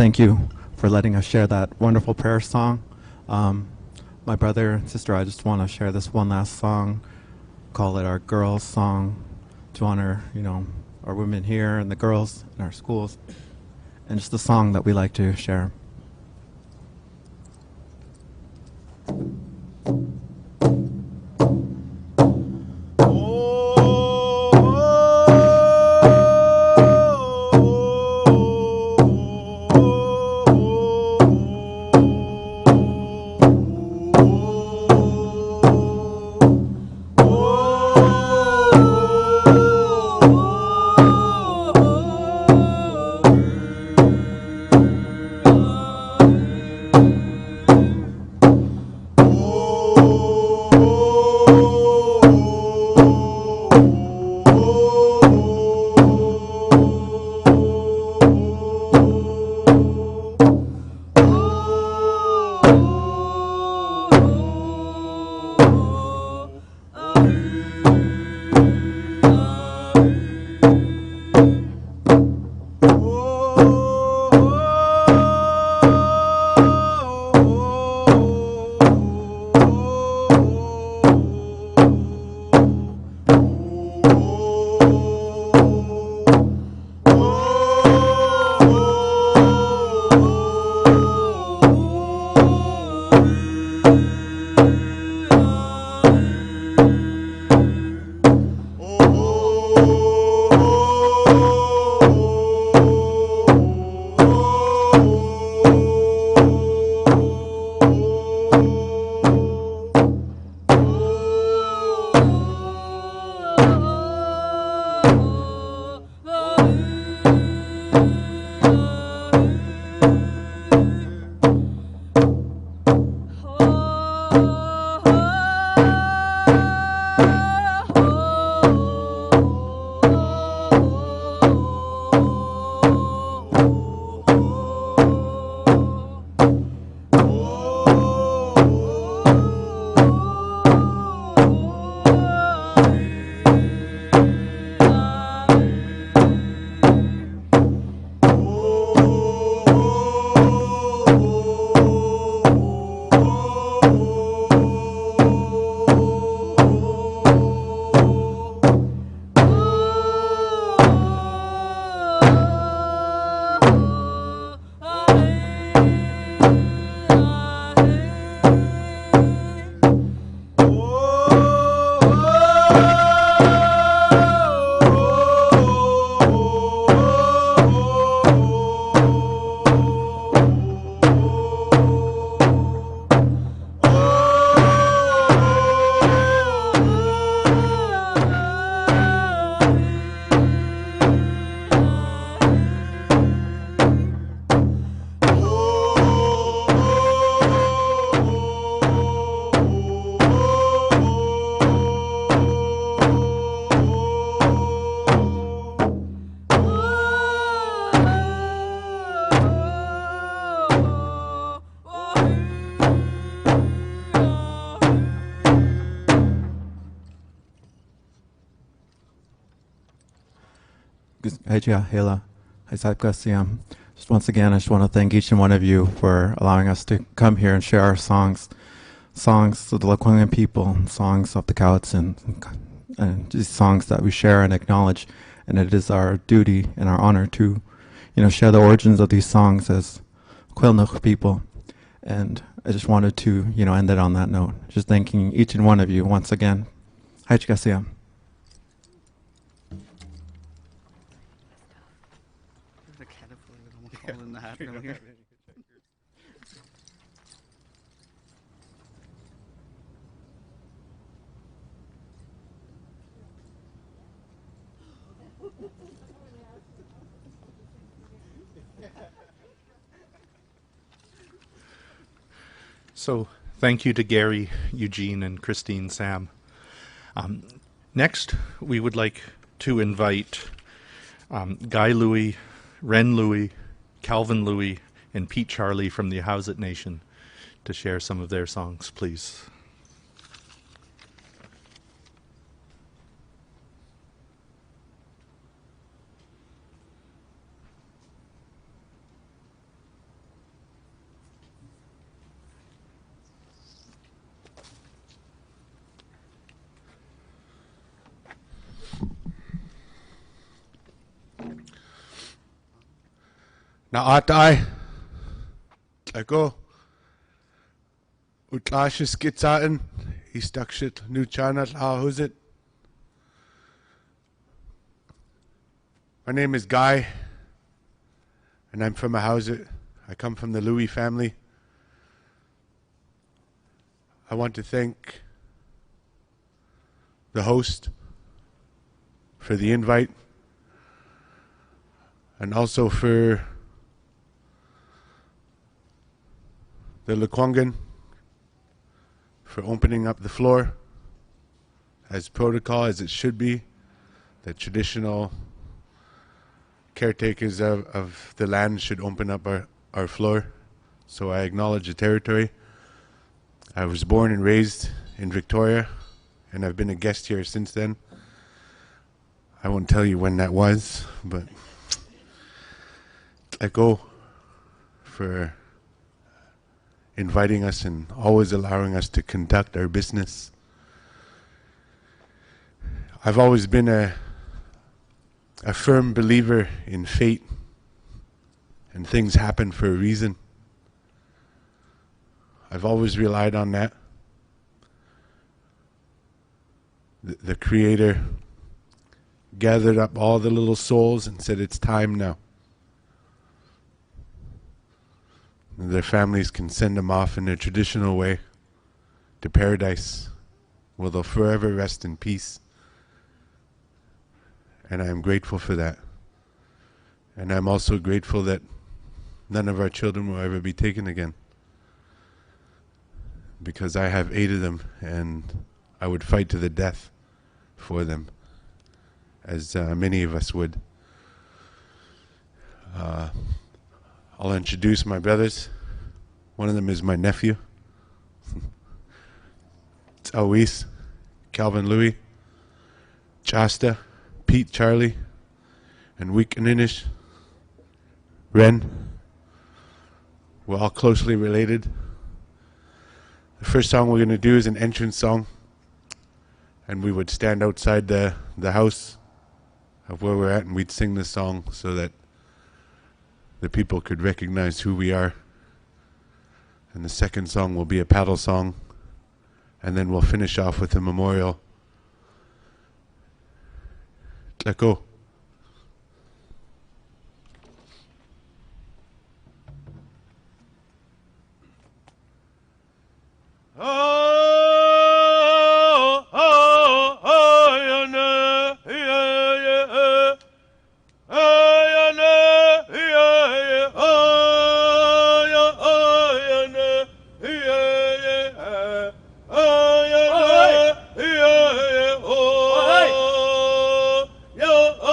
thank you for letting us share that wonderful prayer song. My brother and sister, I just want to share this one last song, call it our girls' song, to honor, our women here and the girls in our schools, and just the song that we like to share. Just once again, I just want to thank each and one of you for allowing us to come here and share our songs of the Lekwungen people, songs of the Cowits, and these songs that we share and acknowledge. And it is our duty and our honor to, share the origins of these songs as Tk'emlúps people. And I just wanted to, end it on that note. Just thanking each and one of you once again. Haichkasiam. So thank you to Gary, Eugene, and Christine Sam. Next, we would like to invite Guy Louie, Ren Louie, Calvin Louie, and Pete Charlie from the Howsett Nation to share some of their songs, please. Na atai. Tleko. Utlashis gitzaten. Istakshit nu chanat ahuzit. My name is Guy, and I'm from a Hauset. I come from the Louis family. I want to thank the host for the invite, and also for the Lekwungen for opening up the floor as protocol, as it should be. The traditional caretakers of the land should open up our floor. So I acknowledge the territory. I was born and raised in Victoria, and I've been a guest here since then. I won't tell you when that was, but Echo for inviting us and always allowing us to conduct our business. I've always been a firm believer in fate, and things happen for a reason. I've always relied on that. The Creator gathered up all the little souls and said, it's time now. And their families can send them off in their traditional way to paradise, where they'll forever rest in peace. And I am grateful for that. And I'm also grateful that none of our children will ever be taken again, because I have 8 of them, and I would fight to the death for them, as many of us would. I'll introduce my brothers. One of them is my nephew. It's Awis, Calvin Louis, Chasta, Pete Charlie, and Weekaninish, Ren. We're all closely related. The first song we're going to do is an entrance song, and we would stand outside the house of where we're at, and we'd sing this song so that the people could recognize who we are. And the second song will be a paddle song, and then we'll finish off with a memorial. Let's go. Yo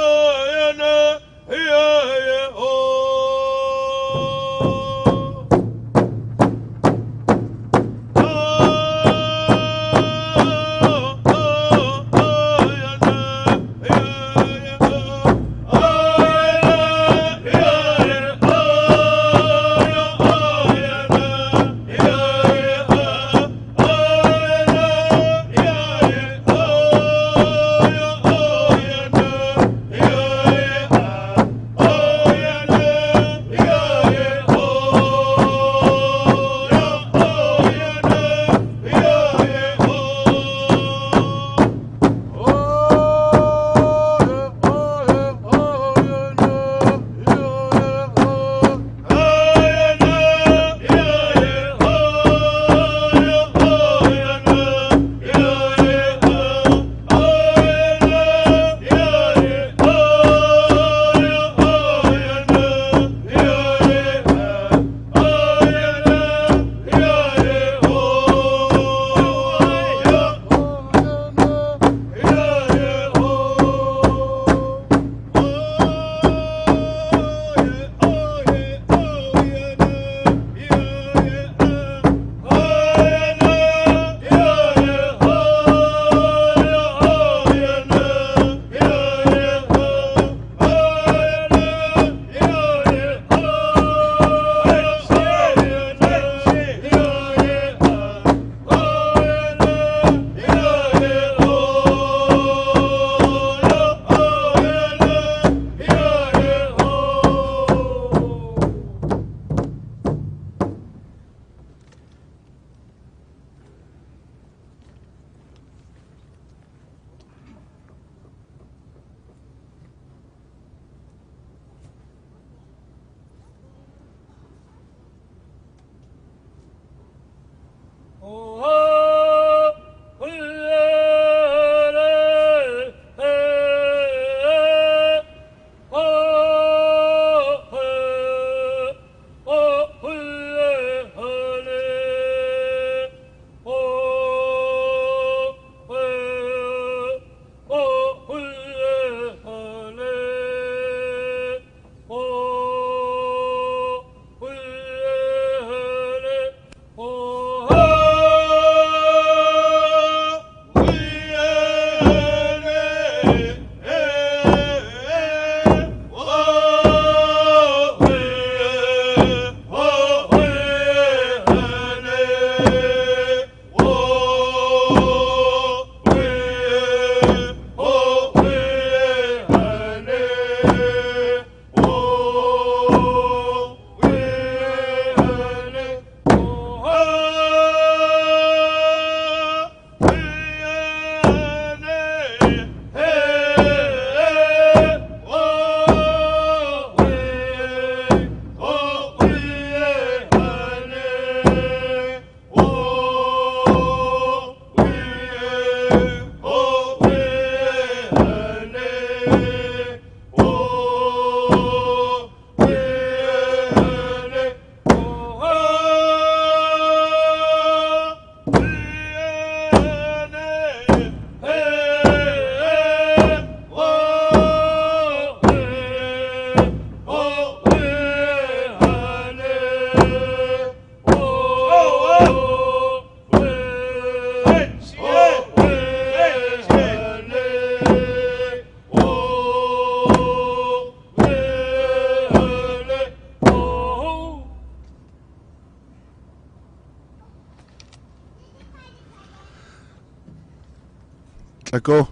Tla'ko.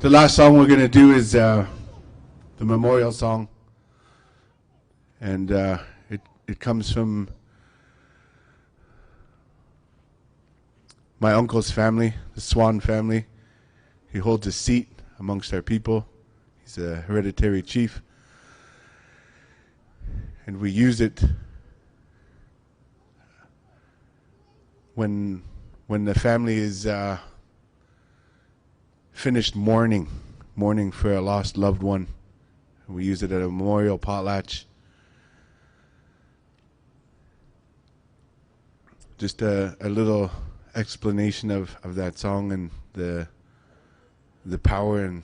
The last song we're going to do is the memorial song. And it comes from my uncle's family, the Swan family. He holds a seat amongst our people. He's a hereditary chief. And we use it when the family is finished mourning for a lost loved one. We use it at a memorial potlatch. Just a little explanation of that song and the power and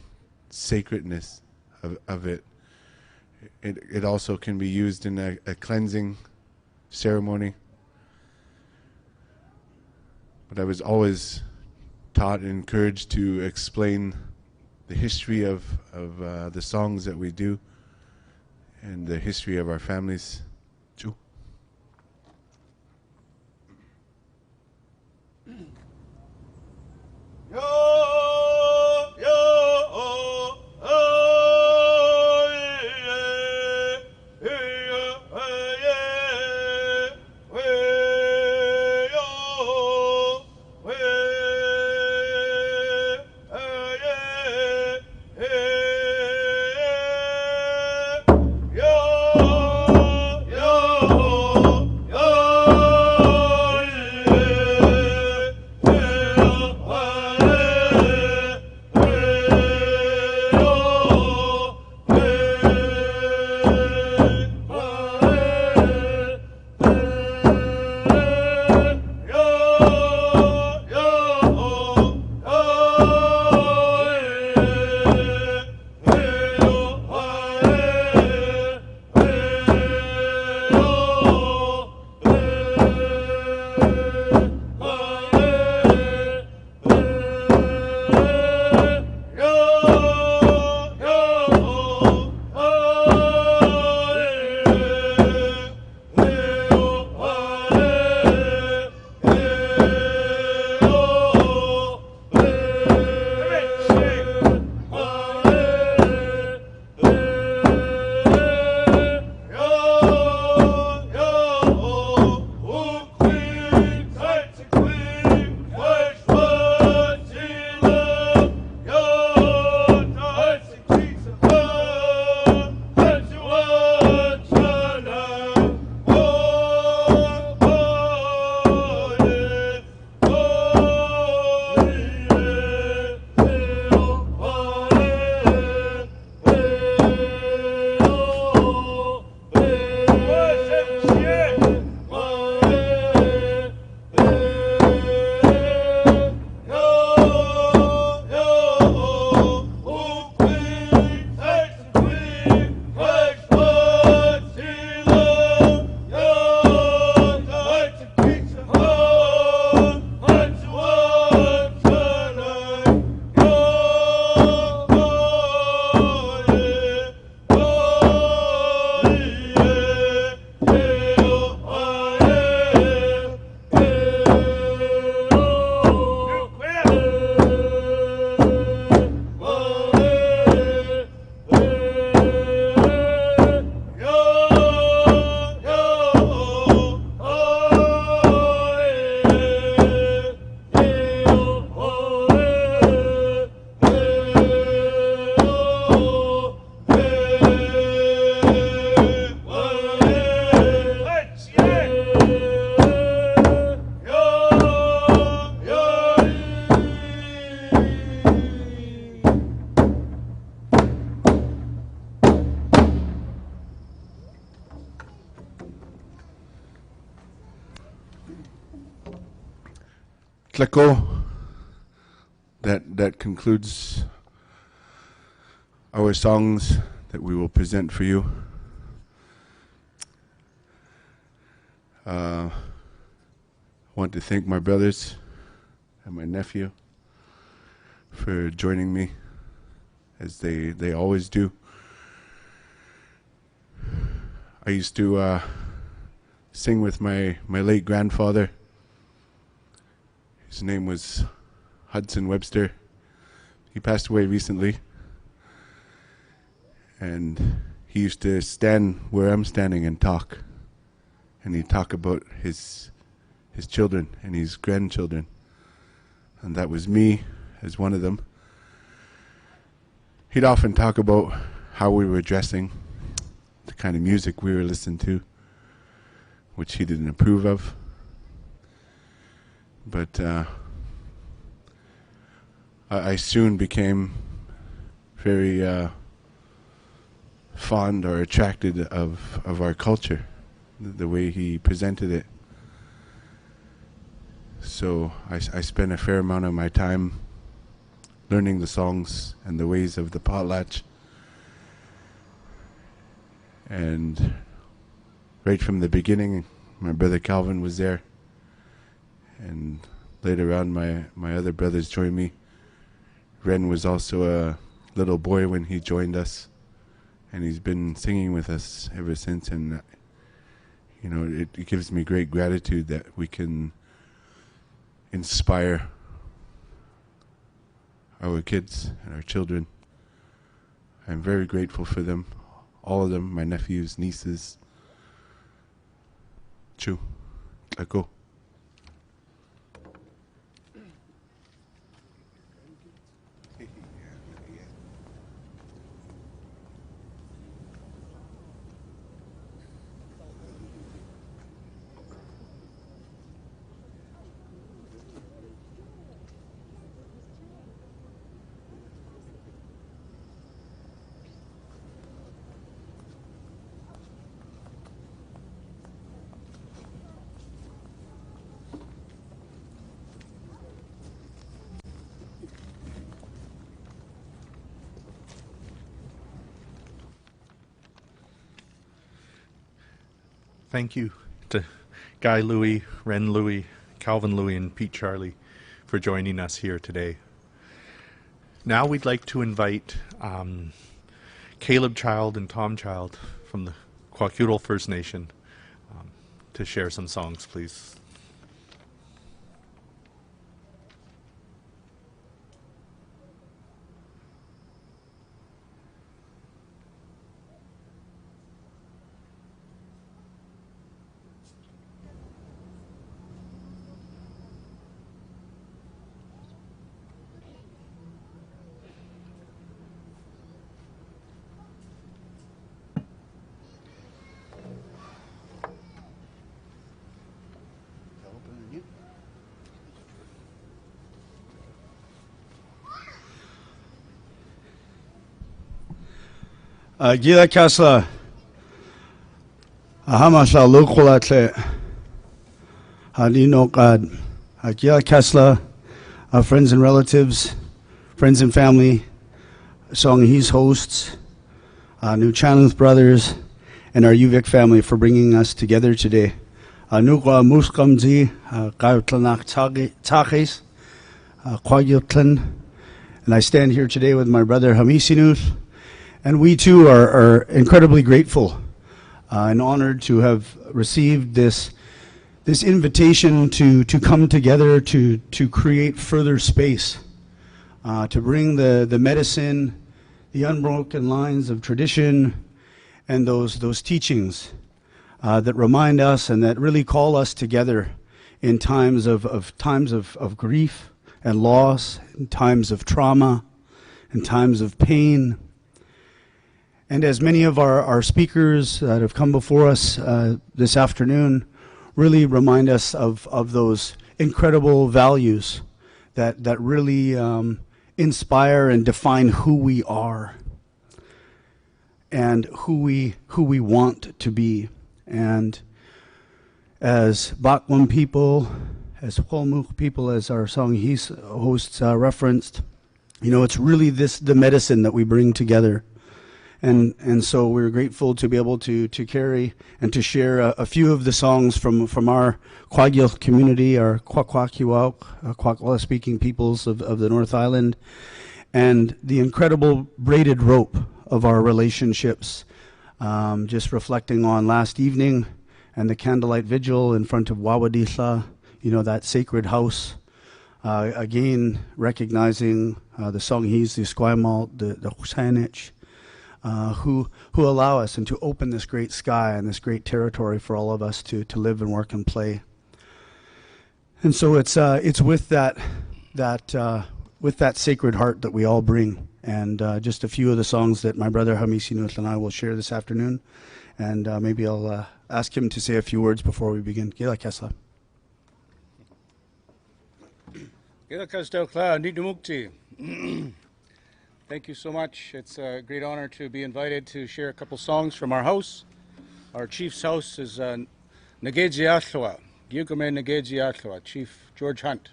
sacredness of it. It also can be used in a cleansing ceremony. But I was always taught and encouraged to explain the history of the songs that we do and the history of our families. Chu. Tla'ko. That concludes our songs that we will present for you. I want to thank my brothers and my nephew for joining me, as they always do. I used to sing with my late grandfather. His name was Hudson Webster. He passed away recently. And he used to stand where I'm standing and talk. And he'd talk about his children and his grandchildren. And that was me as one of them. He'd often talk about how we were dressing, the kind of music we were listening to, which he didn't approve of. But I soon became very fond or attracted of our culture, the way he presented it. So I spent a fair amount of my time learning the songs and the ways of the potlatch. And right from the beginning, my brother Calvin was there. And later on, my other brothers joined me. Ren was also a little boy when he joined us. And he's been singing with us ever since. And, you know, it gives me great gratitude that we can inspire our kids and our children. I'm very grateful for them. All of them, my nephews, nieces. Chu. Go. Thank you to Guy Louie, Ren Louie, Calvin Louie, and Pete Charlie for joining us here today. Now we'd like to invite Caleb Child and Tom Child from the Secwépemc First Nation to share some songs, please. Gila Kasla, Ahamasha Lukulatle, Hadino God, Gila Kasla, friends and relatives, friends and family, song he's hosts, New Channels Brothers, and our UVic family for bringing us together today. Nukwa Muskamzi, Gautlanak Takis, Kwagiltlan, and I stand here today with my brother Hamisinus. And we too are incredibly grateful and honored to have received this invitation to come together to create further space, to bring the medicine, the unbroken lines of tradition, and those teachings that remind us and that really call us together in times of grief and loss, in times of trauma, in times of pain. And as many of our speakers that have come before us this afternoon really remind us of those incredible values that really inspire and define who we are and who we want to be. And as Bakwam people, as Holmuk people, as our song hosts referenced, you know, it's really the medicine that we bring together. And so we're grateful to be able to carry and to share a few of the songs from our Kwagil community, our Kwakwaka'wakw speaking peoples of the North Island, and the incredible braided rope of our relationships. Just reflecting on last evening and the candlelight vigil in front of Wawadisa, you know, that sacred house again, recognizing the Songhees, the Esquimalt, the Husanich, who allow us and to open this great sky and this great territory for all of us to live and work and play. And so it's with that sacred heart that we all bring. And just a few of the songs that my brother Hamisinut and I will share this afternoon. And maybe I'll ask him to say a few words before we begin. Gila Kesla. Gila Kasdaukla, Nidumukti. Thank you so much. It's a great honor to be invited to share a couple songs from our house. Our chief's house is Nageji Atlawa, Gyugame Nageji Atlawa, Chief George Hunt.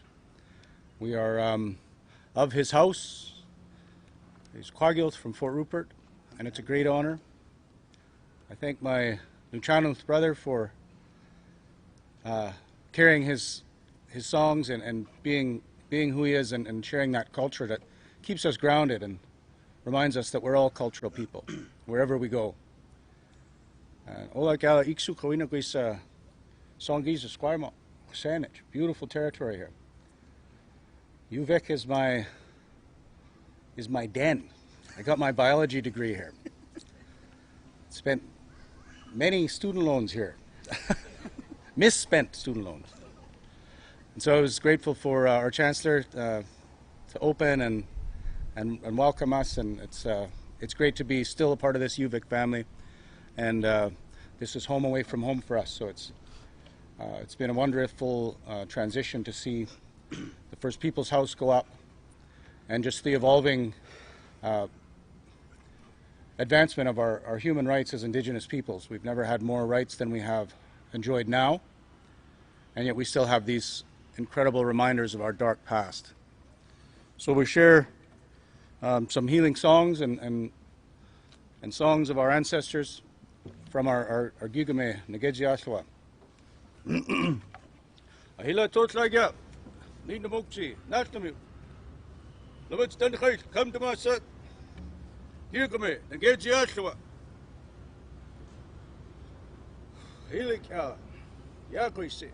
We are of his house. He's Quaggilt from Fort Rupert, and it's a great honor. I thank my Nuchanunth brother for carrying his songs and being who he is and sharing that culture that keeps us grounded and reminds us that we're all cultural people, wherever we go. Ola Gala Iksu Kawina Gwisa Songhees Esquimalt, Husanich, beautiful territory here. Uvic is my den. I got my biology degree here. Spent many student loans here. Misspent student loans. And so I was grateful for our Chancellor to open and welcome us, and it's great to be still a part of this UVic family, and this is home away from home for us. So it's been a wonderful transition to see the First People's House go up, and just the evolving advancement of our human rights as Indigenous peoples. We've never had more rights than we have enjoyed now, and yet we still have these incredible reminders of our dark past. So we share some healing songs and songs of our ancestors from our Gyugame Nageji Atlawa. Ahila Totlagya, Nidumukti, Natnamu. Lawits Dankait, come to my set. Gyugame Nageji Atlawa. Hilikya, Yakwisi.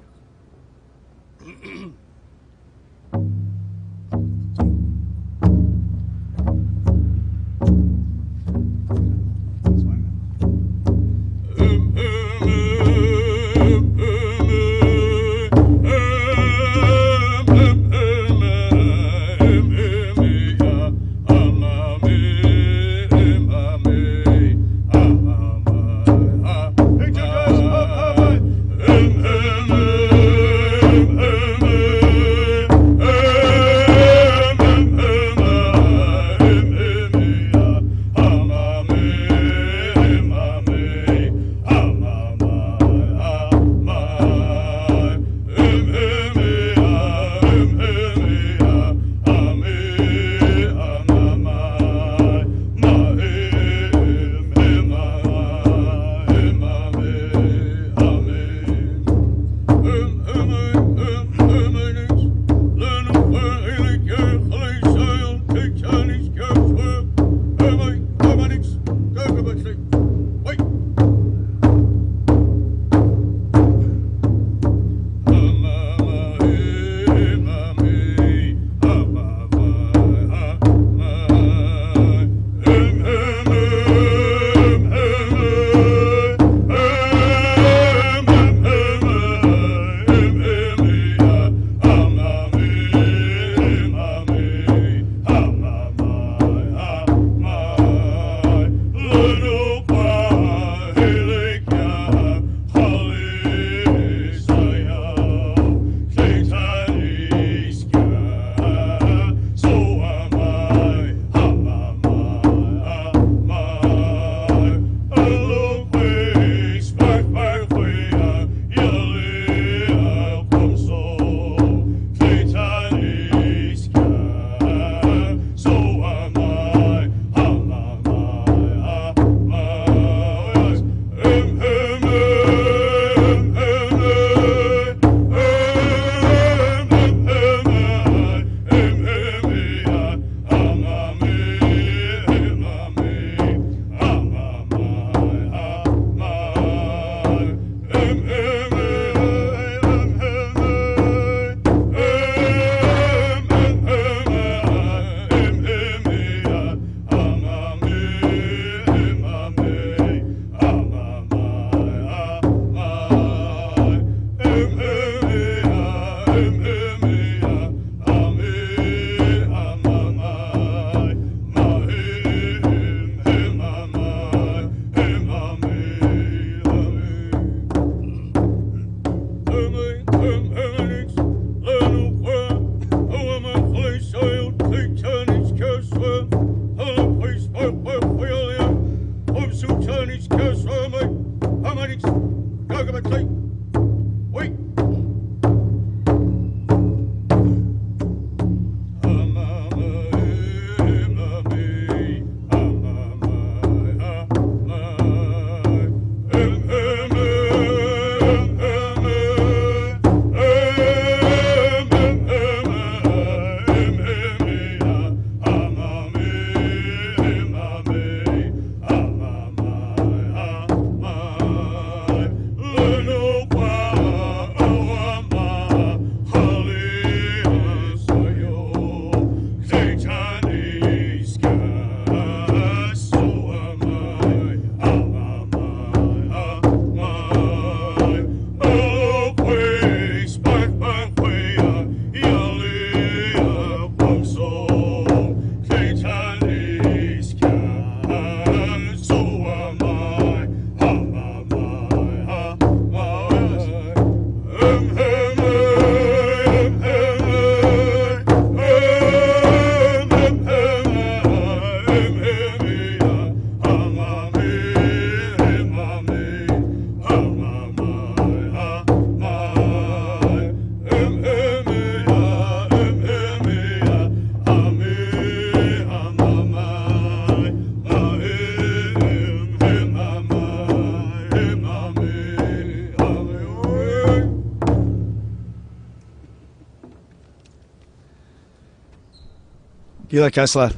Gila Kesla.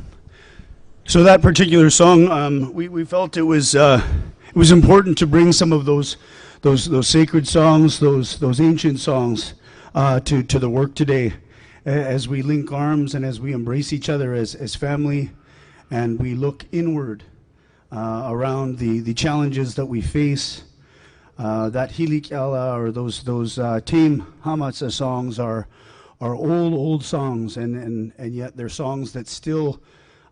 So that particular song, we felt it was important to bring some of those sacred songs, those ancient songs, to the work today, as we link arms and as we embrace each other as family, and we look inward around the challenges that we face. That Hilik Ella or those Team Hamatsa songs are old songs, and yet they're songs that still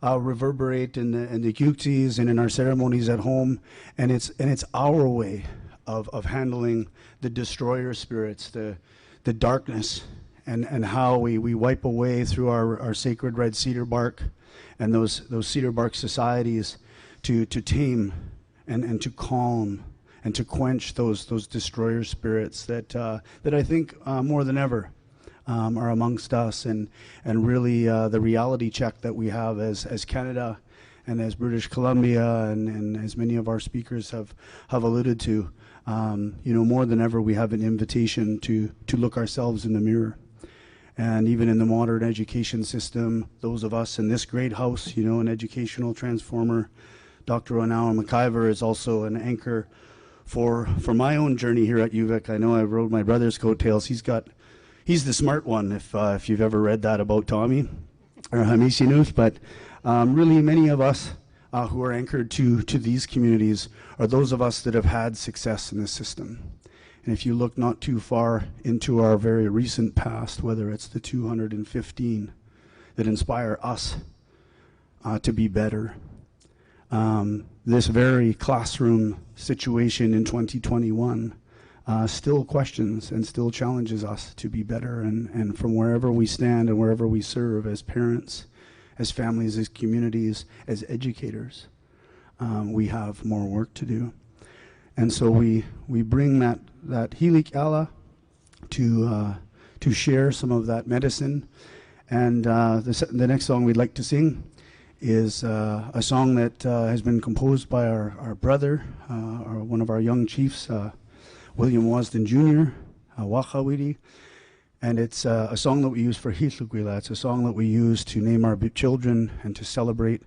reverberate in the Gyuktis and in our ceremonies at home, and it's our way of handling the destroyer spirits, the darkness, and how we wipe away through our sacred red cedar bark and those cedar bark societies to tame and to calm and to quench those destroyer spirits that I think more than ever are amongst us, and really the reality check that we have as Canada and as British Columbia and as many of our speakers have alluded to, more than ever we have an invitation to look ourselves in the mirror. And even in the modern education system, those of us in this great house, an educational transformer, Dr. Onawa McIver is also an anchor for my own journey here at UVic. I know I rode my brother's coattails. He's the smart one, if you've ever read that about Tommy or Hamisinus. But really, many of us who are anchored to these communities are those of us that have had success in the system. And if you look not too far into our very recent past, whether it's the 215 that inspire us to be better, this very classroom situation in 2021 still questions and still challenges us to be better. And from wherever we stand and wherever we serve as parents, as families, as communities, as educators, we have more work to do. And so we bring that Hilik Ala to share some of that medicine. And the next song we'd like to sing is a song that has been composed by our brother, one of our young chiefs, William Wasden Jr., Wakawiri. And it's a song that we use for Hitlukwila. It's a song that we use to name our children and to celebrate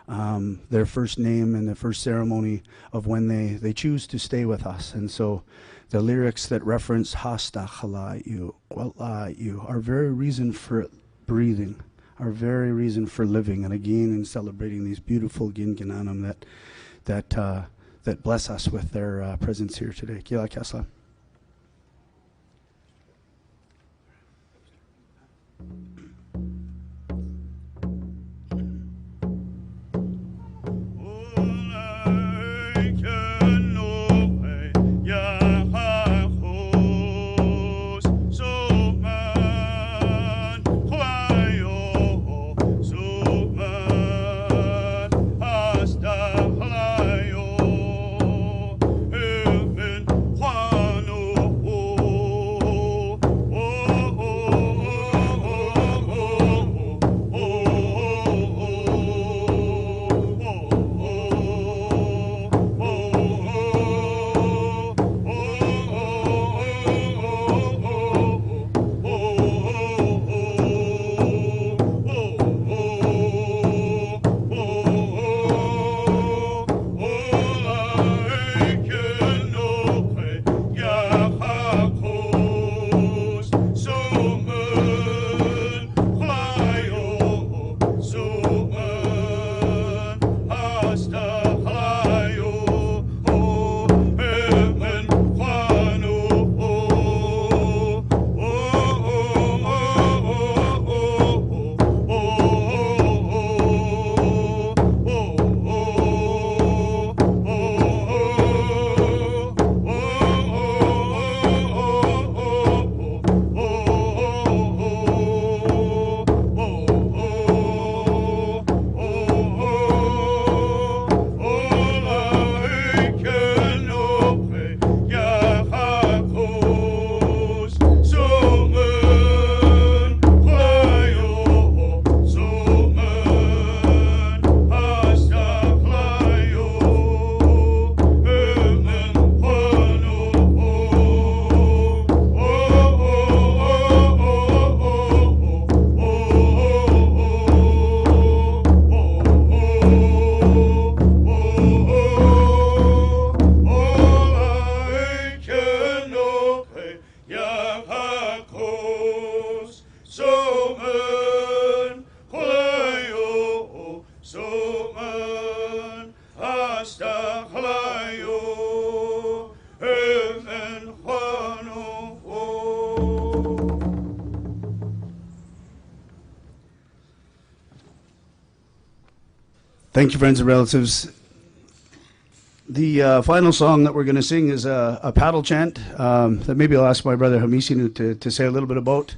their first name and the first ceremony of when they choose to stay with us. And so the lyrics that reference Hasta Khalayu, Wallayu, our very reason for breathing, our very reason for living, and again in celebrating these beautiful Ginginanam that bless us with their presence here today. Kila Kesla. Thank you, friends and relatives. The final song that we're going to sing is a paddle chant that maybe I'll ask my brother Hamisinu to say a little bit about,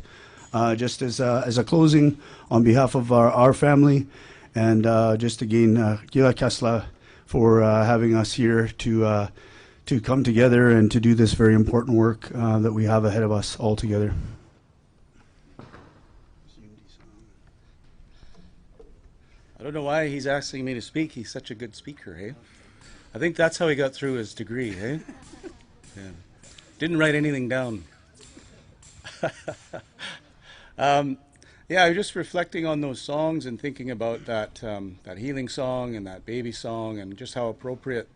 just as a closing on behalf of our family, and just again, Gila Kesla for having us here to come together and to do this very important work that we have ahead of us all together. I don't know why he's asking me to speak. He's such a good speaker, eh? I think that's how he got through his degree, eh? Yeah. Didn't write anything down. Yeah, I was just reflecting on those songs and thinking about that that healing song and that baby song, and just how appropriate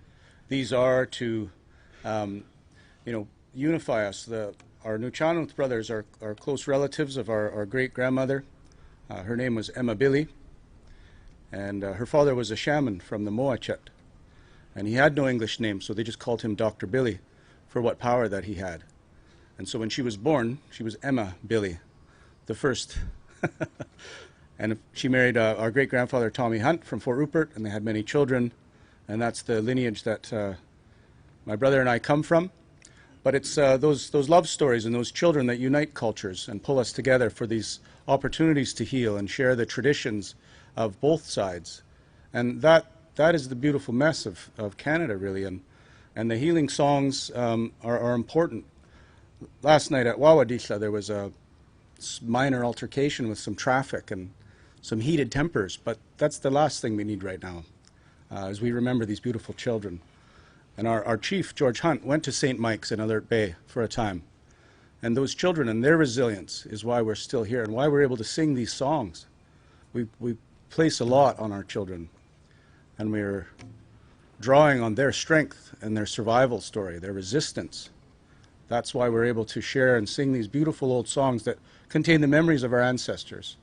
these are to, unify us. Our Nuu-chah-nulth brothers are close relatives of our great grandmother. Her name was Emma Billy. And her father was a shaman from the Moachet. And he had no English name, so they just called him Dr. Billy for what power that he had. And so when she was born, she was Emma Billy, the first. And she married our great-grandfather Tommy Hunt from Fort Rupert, and they had many children. And that's the lineage that my brother and I come from. But it's those love stories and those children that unite cultures and pull us together for these opportunities to heal and share the traditions of both sides. And that is the beautiful mess of Canada, really. And the healing songs are important. Last night at Wawadisha, there was a minor altercation with some traffic and some heated tempers, but that's the last thing we need right now, as we remember these beautiful children. And our chief, George Hunt, went to St. Mike's in Alert Bay for a time. And those children and their resilience is why we're still here and why we're able to sing these songs. We place a lot on our children, and we're drawing on their strength and their survival story, their resistance. That's why we're able to share and sing these beautiful old songs that contain the memories of our ancestors.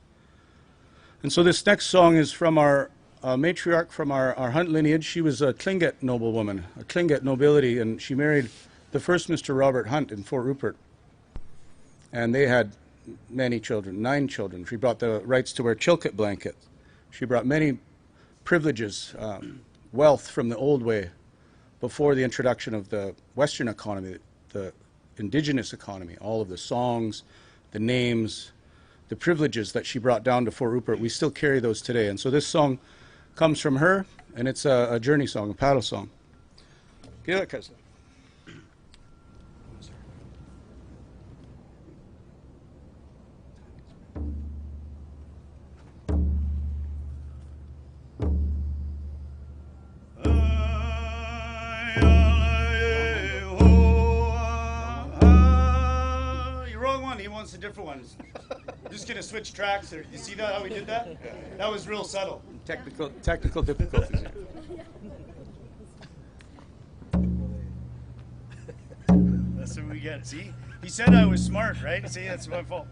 And so this next song is from our matriarch from our Hunt lineage. She was a Tlingit noblewoman, a Tlingit nobility, and she married the first Mr. Robert Hunt in Fort Rupert. And they had many children, 9 children. She brought the rights to wear Chilkat blankets. She brought many privileges, wealth from the old way before the introduction of the Western economy, the Indigenous economy, all of the songs, the names, the privileges that she brought down to Fort Rupert. We still carry those today. And so this song comes from her, and it's a journey song, a paddle song. Gila Kesla. A different one. We're just gonna switch tracks there. You see that how we did that? That was real subtle. Technical difficulties. That's what we get. See, he said I was smart, right? See, that's my fault.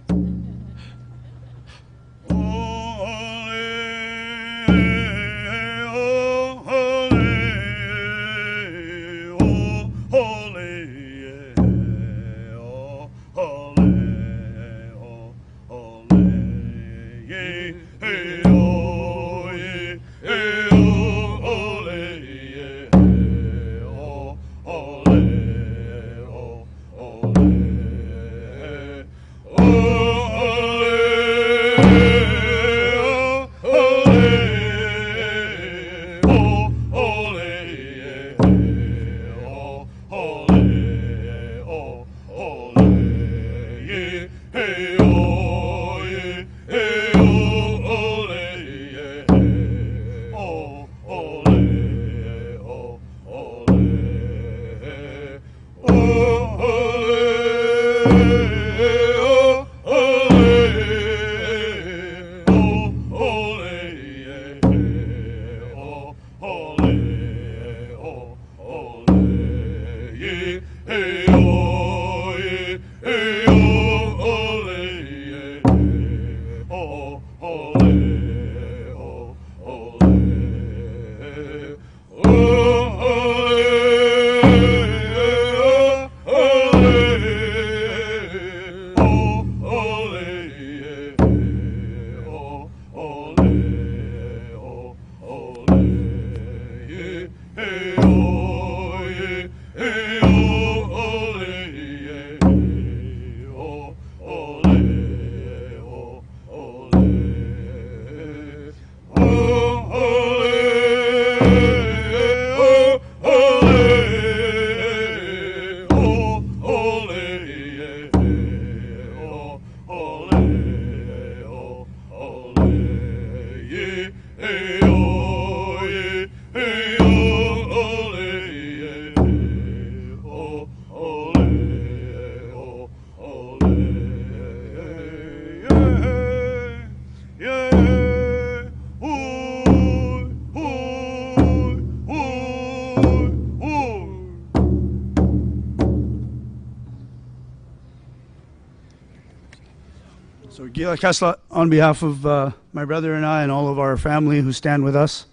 So Gila Kesla, on behalf of my brother and I and all of our family who stand with us,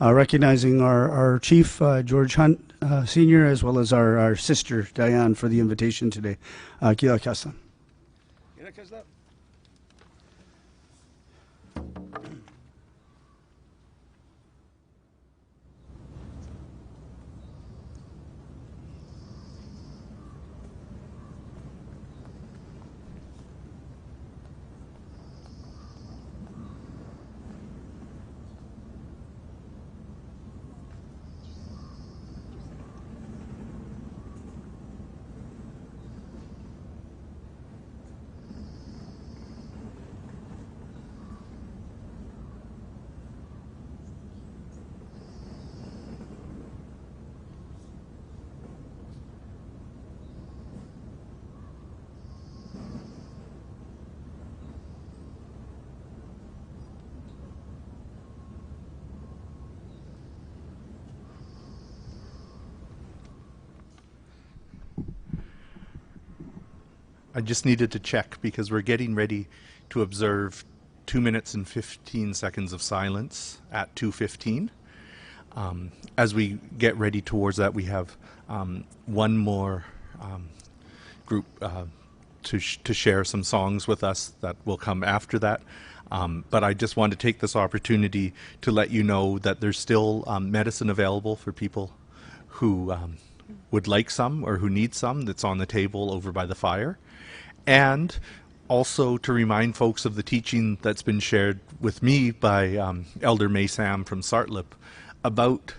recognizing our chief, George Hunt Sr., as well as our sister, Diane, for the invitation today. Gila Kesla. Gila Kesla. I just needed to check because we're getting ready to observe 2 minutes and 15 seconds of silence at 2:15. As we get ready towards that, we have one more group to share some songs with us that will come after that. But I just want to take this opportunity to let you know that there's still medicine available for people who would like some or who need some that's on the table over by the fire. And also to remind folks of the teaching that's been shared with me by Elder May Sam from Sartlip about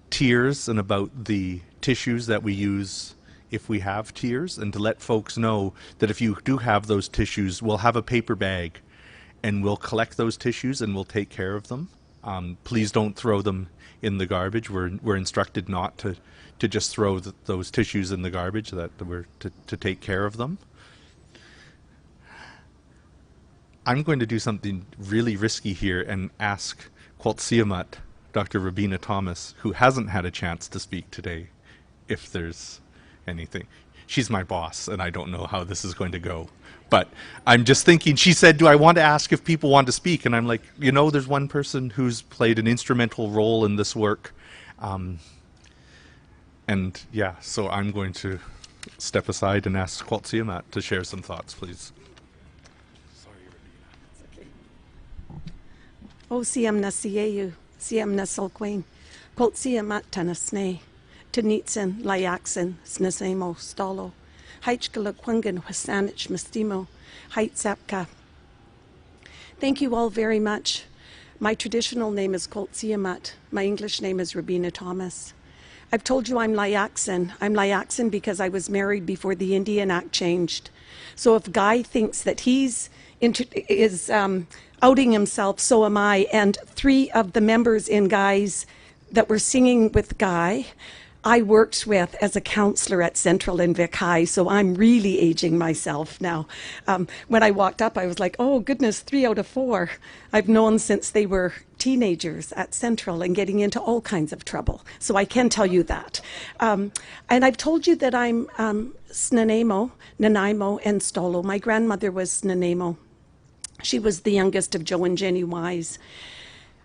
tears and about the tissues that we use if we have tears, and to let folks know that if you do have those tissues, we'll have a paper bag and we'll collect those tissues and we'll take care of them. Please don't throw them in the garbage. We're instructed not to just throw those tissues in the garbage, that we're to take care of them. I'm going to do something really risky here and ask Qualtsiamat, Dr. Rabina Thomas, who hasn't had a chance to speak today, if there's anything. She's my boss, and I don't know how this is going to go. But I'm just thinking, she said, do I want to ask if people want to speak? And I'm like, you know, there's one person who's played an instrumental role in this work. And yeah, so I'm going to step aside and ask Qualtsiamat to share some thoughts, please. O siam na sieu, siam na solquain, Qualtsiamat tanasne, Tanitsen, Layaksen, Snasemo, Stolo, Heichkala Quangan, Wasanich, Mastimo, Heitzapka. Thank you all very much. My traditional name is Qualtsiamat. My English name is Rabina Thomas. I've told you I'm Layaksen. I'm Layaksen because I was married before the Indian Act changed. So if Guy thinks that he's outing himself, so am I. And 3 of the members in Guy's that were singing with Guy, I worked with as a counselor at Central and Vic High, so I'm really aging myself now. When I walked up, I was like, oh goodness, 3 out of 4 I've known since they were teenagers at Central and getting into all kinds of trouble. So I can tell you that. And I've told you that I'm Snanaimo, Nanaimo, and Stolo. My grandmother was Snanaimo. She was the youngest of Joe and Jenny Wise.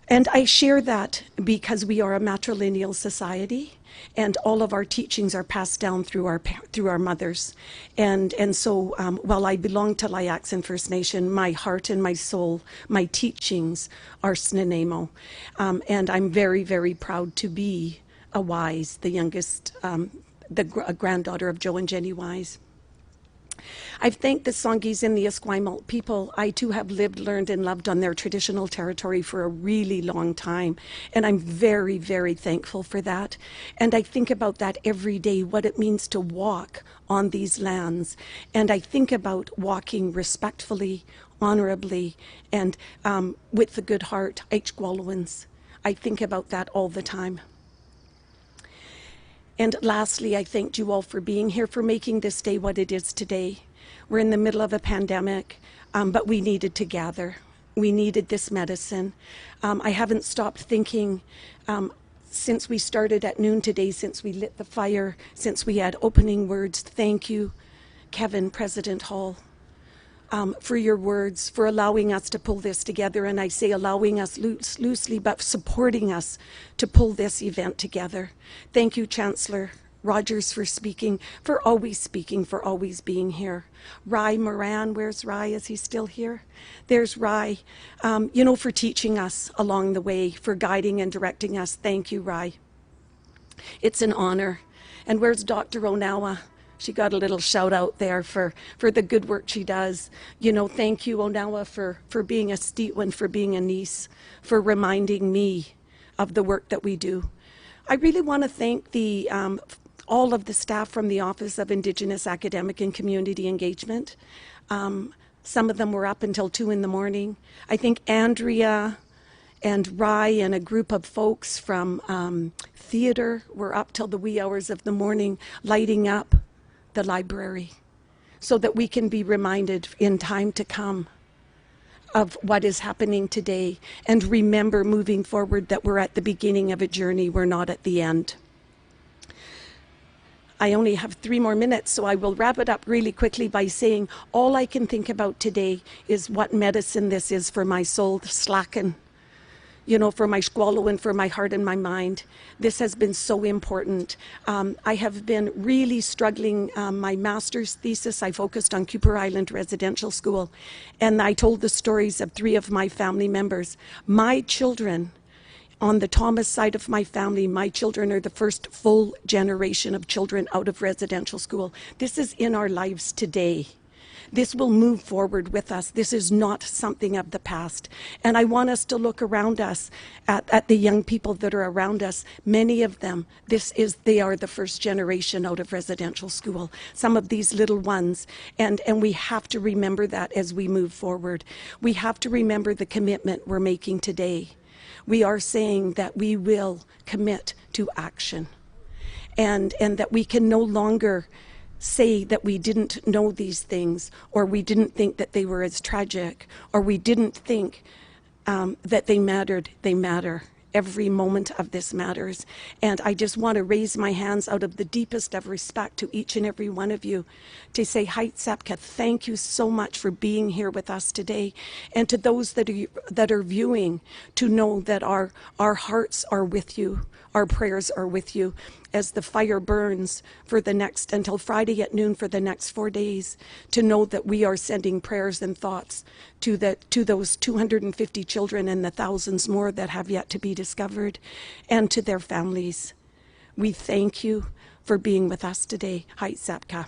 And I share that because we are a matrilineal society, and all of our teachings are passed down through our mothers. And so while I belong to Layaksen First Nation, my heart and my soul, my teachings are Snanaimo. And I'm very, very proud to be a Wise, the youngest, granddaughter of Joe and Jenny Wise. I've thanked the Songhees and the Esquimalt people. I too have lived, learned, and loved on their traditional territory for a really long time. And I'm very, very thankful for that. And I think about that every day, what it means to walk on these lands. And I think about walking respectfully, honorably, and with the good heart, Aichgwalowans. I think about that all the time. And lastly, I thanked you all for being here, for making this day what it is today. We're in the middle of a pandemic, but we needed to gather. We needed this medicine. I haven't stopped thinking since we started at noon today, since we lit the fire, since we had opening words. Thank you, Kevin, President Hall, for your words, for allowing us to pull this together. And I say allowing us loosely, but supporting us to pull this event together. Thank you, Chancellor Rogers, for speaking, for always being here. Rai Moran, where's Rai? Is he still here? There's Rai. For teaching us along the way, for guiding and directing us. Thank you, Rai. It's an honor. And where's Dr. Onawa? She got a little shout out there for the good work she does. Thank you, Onawa, for being a Steetwin, for being a niece, for reminding me of the work that we do. I really want to thank all of the staff from the Office of Indigenous Academic and Community Engagement. Some of them were up until 2 in the morning. I think Andrea and Rai and a group of folks from theater were up till the wee hours of the morning lighting up the library so that we can be reminded in time to come of what is happening today and remember moving forward that we're at the beginning of a journey, we're not at the end. I only have 3 more minutes, so I will wrap it up really quickly by saying all I can think about today is what medicine this is for my soul, slacken, for my squallow and for my heart and my mind. This has been so important. I have been really struggling. My master's thesis, I focused on Cooper Island Residential School, and I told the stories of 3 of my family members. My children, on the Thomas side of my family, my children are the first full generation of children out of residential school. This is in our lives today. This will move forward with us. This is not something of the past. And I want us to look around us at the young people that are around us. Many of them, they are the first generation out of residential school. Some of these little ones. And we have to remember that as we move forward. We have to remember the commitment we're making today. We are saying that we will commit to action and that we can no longer say that we didn't know these things, or we didn't think that they were as tragic, or we didn't think that they mattered. They matter. Every moment of this matters. And I just want to raise my hands out of the deepest of respect to each and every one of you to say, Haitsapka, thank you so much for being here with us today. And to those that are viewing, to know that our hearts are with you, our prayers are with you as the fire burns until Friday at noon for the next 4 days, to know that we are sending prayers and thoughts to those 250 children and the thousands more that have yet to be discovered, and to their families. We thank you for being with us today. Haitsapka.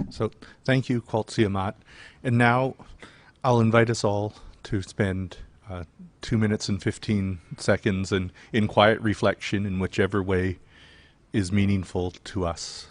So thank you, Kwaltsiamat. And now I'll invite us all to spend 2 minutes and 15 seconds in quiet reflection in whichever way is meaningful to us.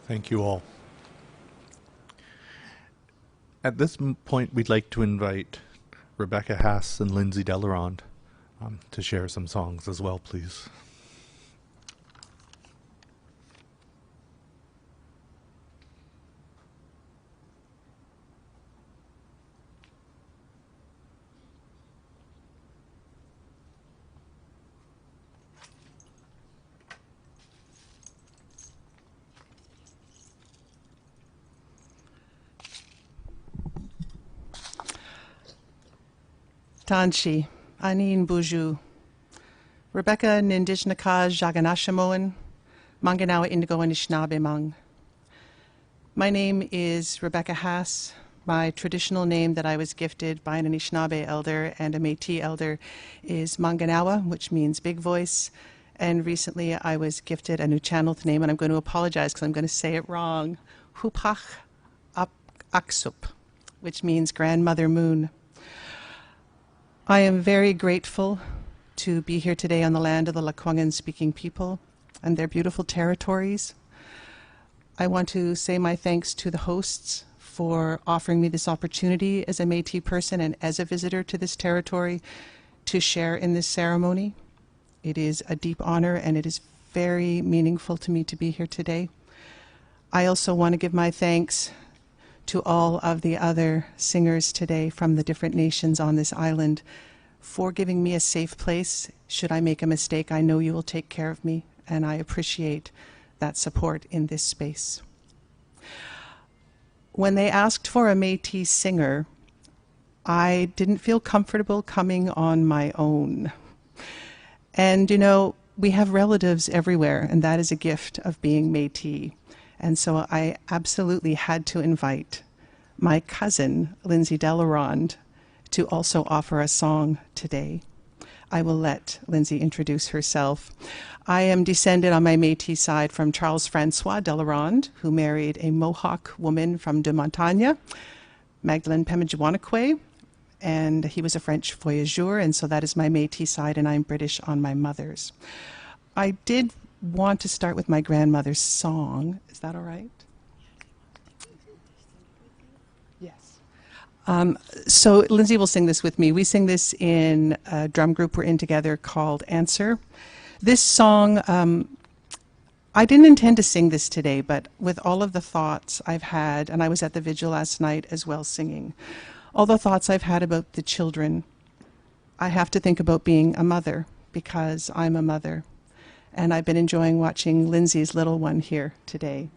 Thank you all. At this point, we'd like to invite Rebecca Haas and Lindsay Delarond to share some songs as well, please. Tanshi, Anin Buju, Rebecca Nindijnaka Jaganashamoan, Manganawa Indigo Anishinaabe Mang. My name is Rebecca Haas. My traditional name that I was gifted by an Anishinaabe elder and a Métis elder is Manganawa, which means big voice. And recently I was gifted a new channeled name, and I'm going to apologize because I'm going to say it wrong, Hupach Aksup, which means grandmother moon. I am very grateful to be here today on the land of the Lekwungen-speaking people and their beautiful territories. I want to say my thanks to the hosts for offering me this opportunity as a Métis person and as a visitor to this territory to share in this ceremony. It is a deep honor, and it is very meaningful to me to be here today. I also want to give my thanks to all of the other singers today from the different nations on this island for giving me a safe place. Should I make a mistake, I know you will take care of me, and I appreciate that support in this space. When they asked for a Métis singer, I didn't feel comfortable coming on my own. And you know, we have relatives everywhere, and that is a gift of being Métis. And so I absolutely had to invite my cousin, Lindsay Delarond, to also offer a song today. I will let Lindsay introduce herself. I am descended on my Métis side from Charles Francois Delarond, who married a Mohawk woman from de Montagne, Magdalene Pemijwanakwe, and he was a French voyageur, and so that is my Métis side, and I'm British on my mother's. I did want to start with my grandmother's song. Is that all right? Yes. So Lindsay will sing this with me. We sing this in a drum group we're in together called Answer. This song, I didn't intend to sing this today, but with all of the thoughts I've had, and I was at the vigil last night as well singing, all the thoughts I've had about the children, I have to think about being a mother because I'm a mother. And I've been enjoying watching Lindsay's little one here today.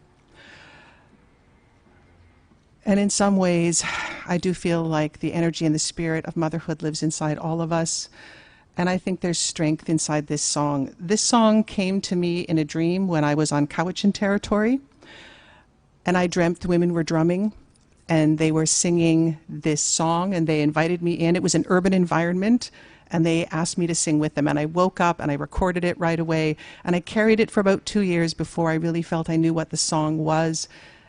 And in some ways, I do feel like the energy and the spirit of motherhood lives inside all of us. And I think there's strength inside this song. This song came to me in a dream when I was on Cowichan territory. And I dreamt the women were drumming, and they were singing this song, and they invited me in. It was an urban environment, and they asked me to sing with them. And I woke up and I recorded it right away, and I carried it for about 2 years before I really felt I knew what the song was.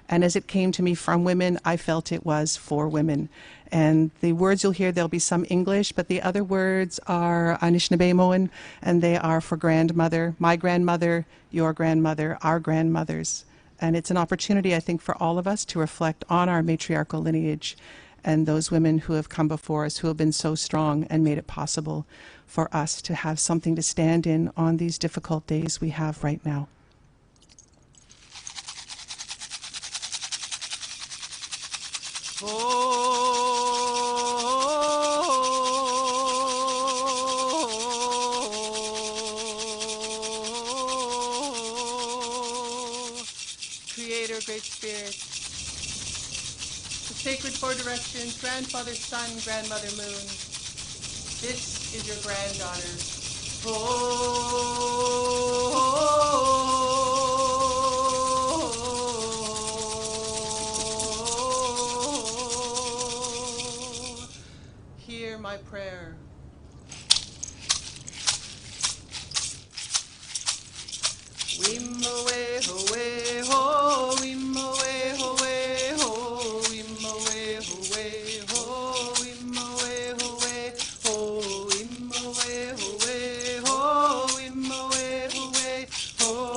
And as it came to me from women, I felt it was for women. And the words you'll hear, there'll be some English, but the other words are Anishinaabemowin, and they are for grandmother, my grandmother, your grandmother, our grandmothers. And it's an opportunity, I think, for all of us to reflect on our matriarchal lineage and those women who have come before us, who have been so strong and made it possible for us to have something to stand in on these difficult days we have right now. Creator, Great Spirit, the sacred four directions, grandfather, sun, grandmother, moon. This is your granddaughter. Hear my prayer. Wimmowe howe ho, wimmowe howe ho, wimmowe howe ho, wimmowe howe ho, wimmowe howe ho, wimmowe howe ho.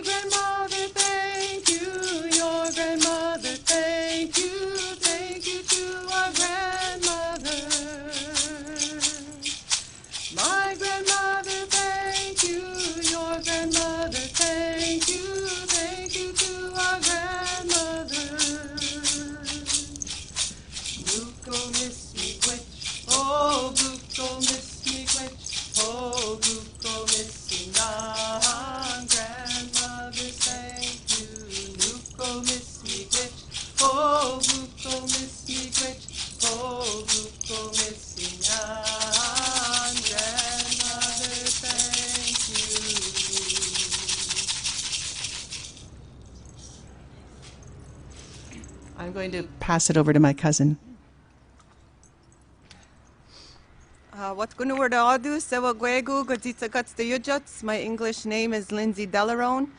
grandmother, thank you. Your grandmother, thank you. Thank you to our grandmother. My grandmother, thank you. Your grandmother, thank you. Thank you to our grandmother. Buko miss me quitch, oh Buko miss me quitch, oh Buko miss me non. Grandmother, thank you. Buko miss me quitch, oh Buko miss me quitch, oh Buko miss me non. Grandmother, thank you. I'm going to pass it over to my cousin. What's going to word adu sewa gwegu gotita guts the yujuts. My English name is Lindsay Delarone.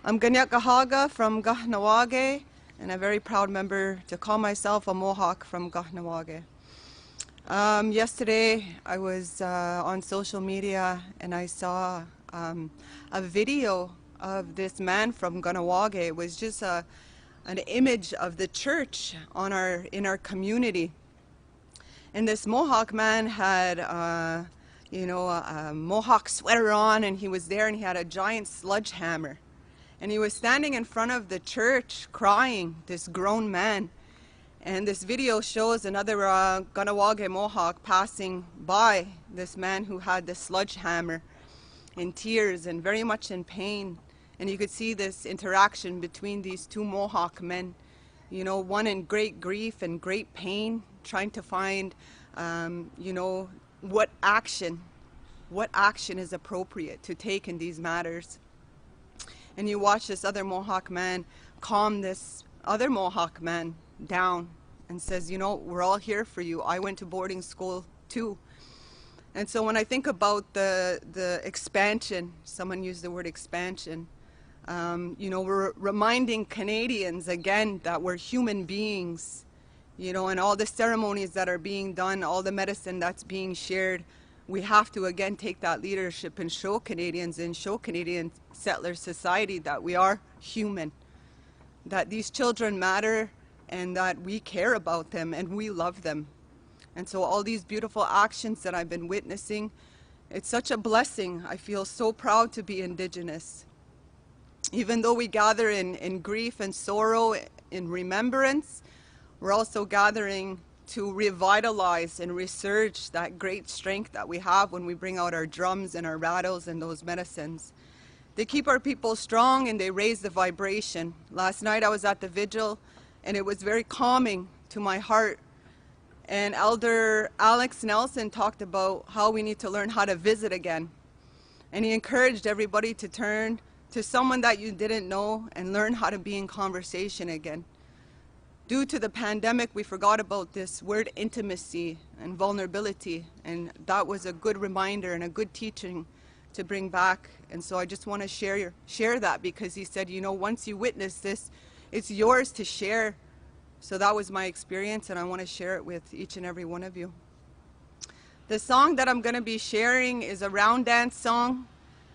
I'm Ganyakahaga from Kahnawake, and a very proud member to call myself a Mohawk from Kahnawake. Yesterday I was on social media and I saw a video of this man from Kahnawake. It was just an image of the church in our community. And this Mohawk man had, a Mohawk sweater on, and he was there, and he had a giant sledgehammer. And he was standing in front of the church crying, this grown man. And this video shows another Kahnawake Mohawk passing by this man who had the sledgehammer in tears and very much in pain. And you could see this interaction between these two Mohawk men, one in great grief and great pain, trying to find, what action is appropriate to take in these matters. And you watch this other Mohawk man calm this other Mohawk man down and says, we're all here for you. I went to boarding school too. And so when I think about the expansion, someone used the word expansion, we're reminding Canadians again that we're human beings, and all the ceremonies that are being done, all the medicine that's being shared, we have to again take that leadership and show Canadians and show Canadian settler society that we are human, that these children matter and that we care about them and we love them. And so all these beautiful actions that I've been witnessing, it's such a blessing. I feel so proud to be Indigenous. Even though we gather in grief and sorrow, in remembrance, we're also gathering to revitalize and resurge that great strength that we have when we bring out our drums and our rattles and those medicines. They keep our people strong and they raise the vibration. Last night I was at the vigil and it was very calming to my heart. And Elder Alex Nelson talked about how we need to learn how to visit again. And he encouraged everybody to turn to someone that you didn't know and learn how to be in conversation again. Due to the pandemic, we forgot about this word intimacy and vulnerability, and that was a good reminder and a good teaching to bring back. And so I just want to share that, because he said, once you witness this, it's yours to share. So that was my experience, and I want to share it with each and every one of you. The song that I'm going to be sharing is a round dance song.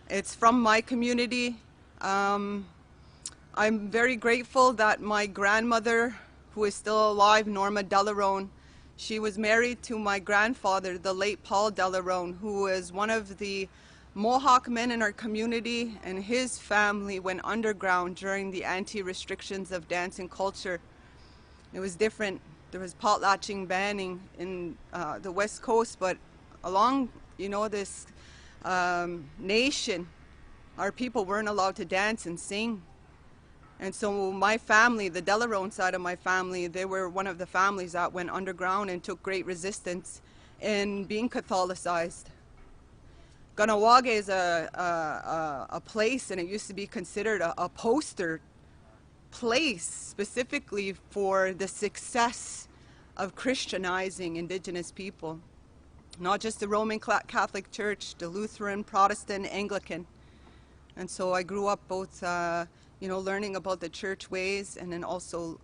It's from my community. I'm very grateful that my grandmother, who is still alive, Norma Delarone, she was married to my grandfather, the late Paul Delarone, who is one of the Mohawk men in our community, and his family went underground during the anti-restrictions of dance and culture. It was different. There was potlatching banning in the West Coast, but along, this nation, our people weren't allowed to dance and sing. And so my family, the Delarone side of my family, they were one of the families that went underground and took great resistance in being Catholicized. Kahnawake is a place, and it used to be considered a poster place specifically for the success of Christianizing Indigenous people. Not just the Roman Catholic Church, the Lutheran, Protestant, Anglican. And so I grew up both learning about the church ways, and then also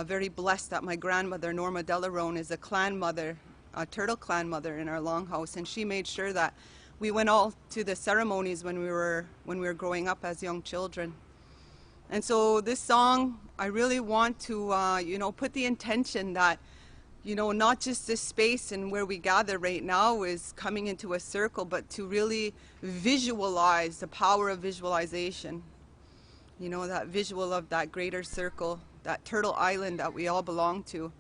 very blessed that my grandmother, Norma Delarone, is a clan mother, a Turtle clan mother in our longhouse, and she made sure that we went all to the ceremonies when we were growing up as young children. And so this song, I really want to, put the intention that, not just this space and where we gather right now is coming into a circle, but to really visualize the power of visualization. That visual of that greater circle, that turtle island that we all belong to.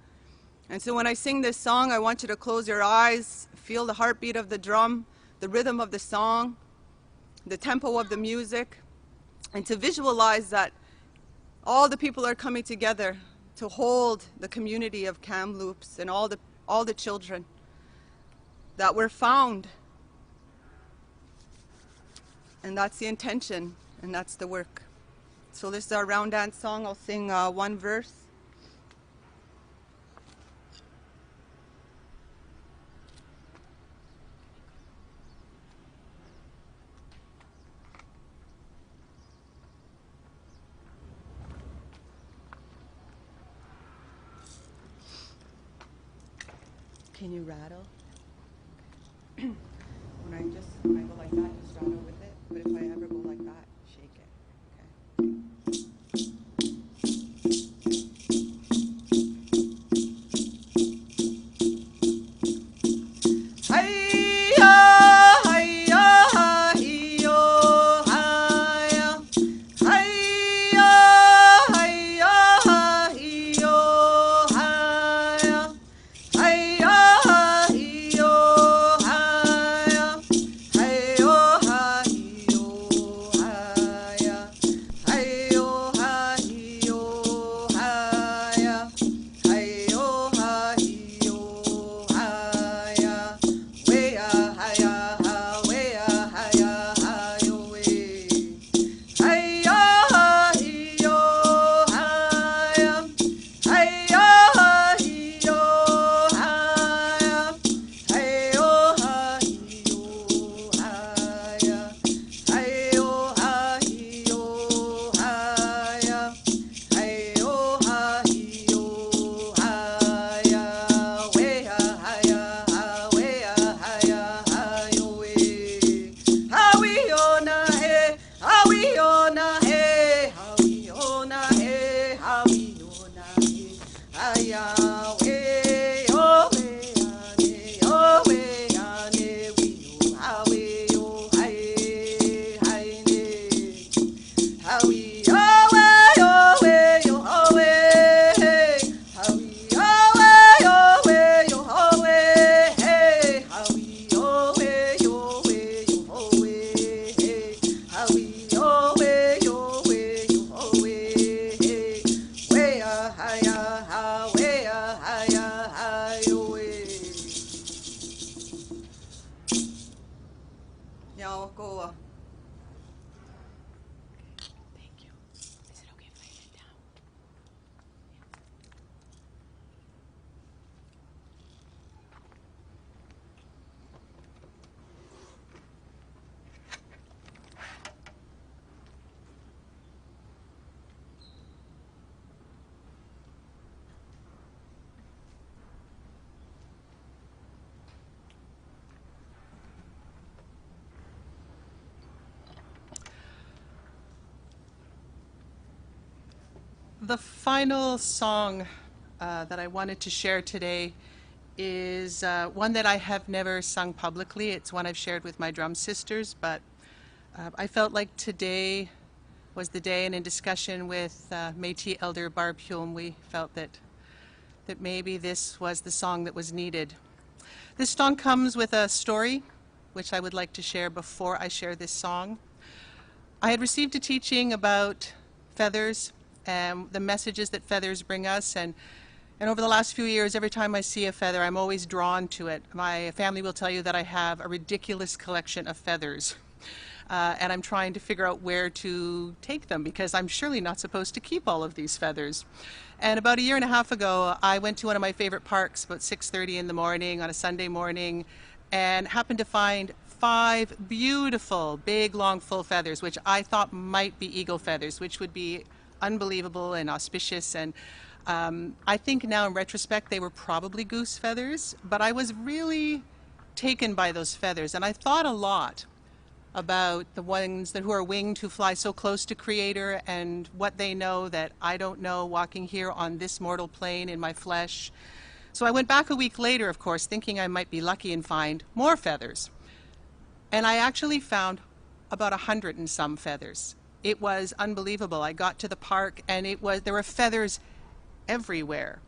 And so when I sing this song, I want you to close your eyes, feel the heartbeat of the drum, the rhythm of the song, the tempo of the music, and to visualize that all the people are coming together to hold the community of Kamloops and all the children that were found. And that's the intention, and that's the work. So this is our round dance song. I'll sing one verse. Can you rattle? When I go like that, just rattle with it. But if I ever go like that, shake it. The final song that I wanted to share today is one that I have never sung publicly. It's one I've shared with my drum sisters, but I felt like today was the day, and in discussion with Métis Elder Barb Hume, we felt that maybe this was the song that was needed. This song comes with a story, which I would like to share before I share this song. I had received a teaching about feathers and the messages that feathers bring us, and over the last few years, every time I see a feather, I'm always drawn to it. My family will tell you that I have a ridiculous collection of feathers, and I'm trying to figure out where to take them, because I'm surely not supposed to keep all of these feathers. And about a year and a half ago, I went to one of my favorite parks about 6:30 in the morning on a Sunday morning, and happened to find 5 beautiful, big, long, full feathers, which I thought might be eagle feathers, which would be unbelievable and auspicious. And I think now in retrospect they were probably goose feathers, but I was really taken by those feathers, and I thought a lot about the ones who are winged, who fly so close to Creator, and what they know that I don't know, walking here on this mortal plane in my flesh. So I went back a week later, of course, thinking I might be lucky and find more feathers. And I actually found about 100 and some feathers. It was unbelievable. I got to the park and there were feathers everywhere.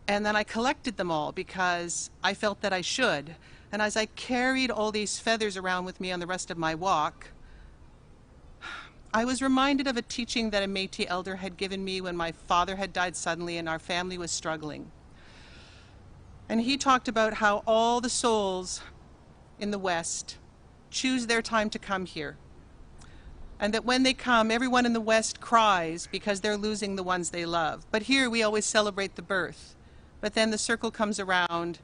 And then I collected them all because I felt that I should. And as I carried all these feathers around with me on the rest of my walk, I was reminded of a teaching that a Métis elder had given me when my father had died suddenly and our family was struggling. And he talked about how all the souls in the West choose their time to come here. And that when they come, everyone in the West cries because they're losing the ones they love. But here we always celebrate the birth. But then the circle comes around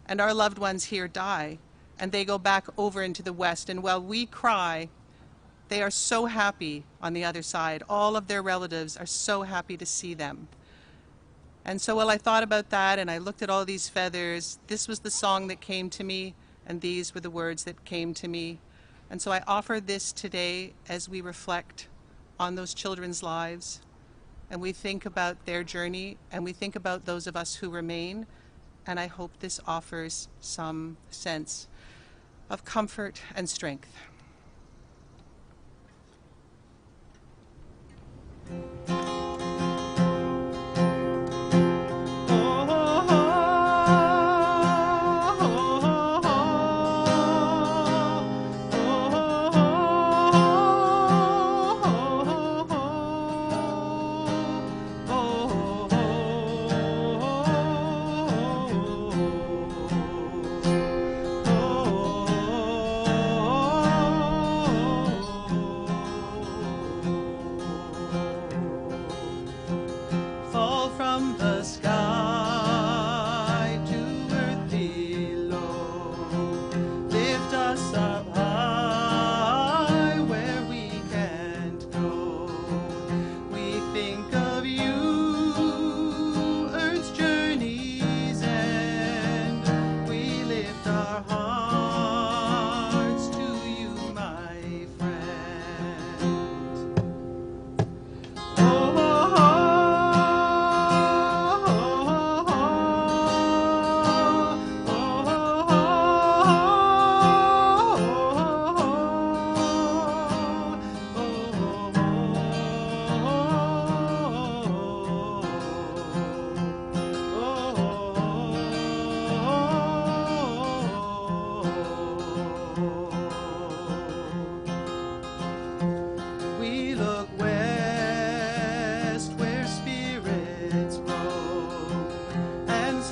and our loved ones here die and they go back over into the West. And while we cry, they are so happy on the other side. All of their relatives are so happy to see them. And so while I thought about that and I looked at all these feathers, this was the song that came to me, and these were the words that came to me. And so I offer this today as we reflect on those children's lives, and we think about their journey, and we think about those of us who remain, and I hope this offers some sense of comfort and strength.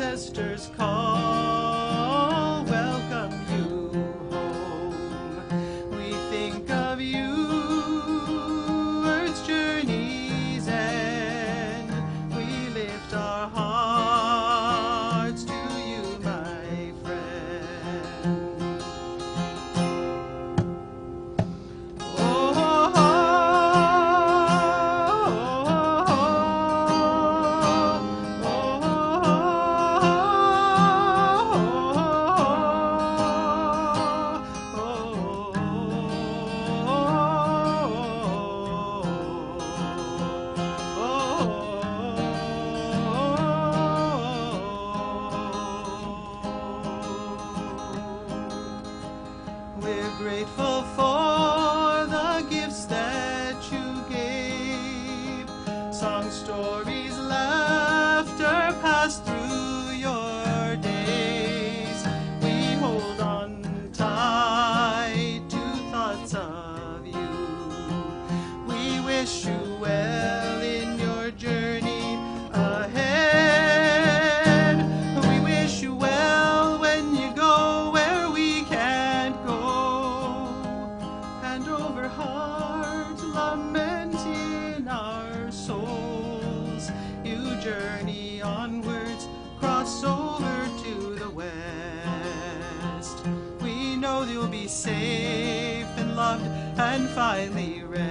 ancestors call, welcome you home. We think of you, Earth's journey's end. We lift our hearts to you, my friend. We're grateful for the gifts that you gave. Song, stories, laughter passed through your days. We hold on tight to thoughts of you. We wish you well in your journey ahead. We wish you well when you go where we can't go. Hand over heart, lament in our souls. You journey onwards, cross over to the west. We know you'll be safe and loved and finally rest.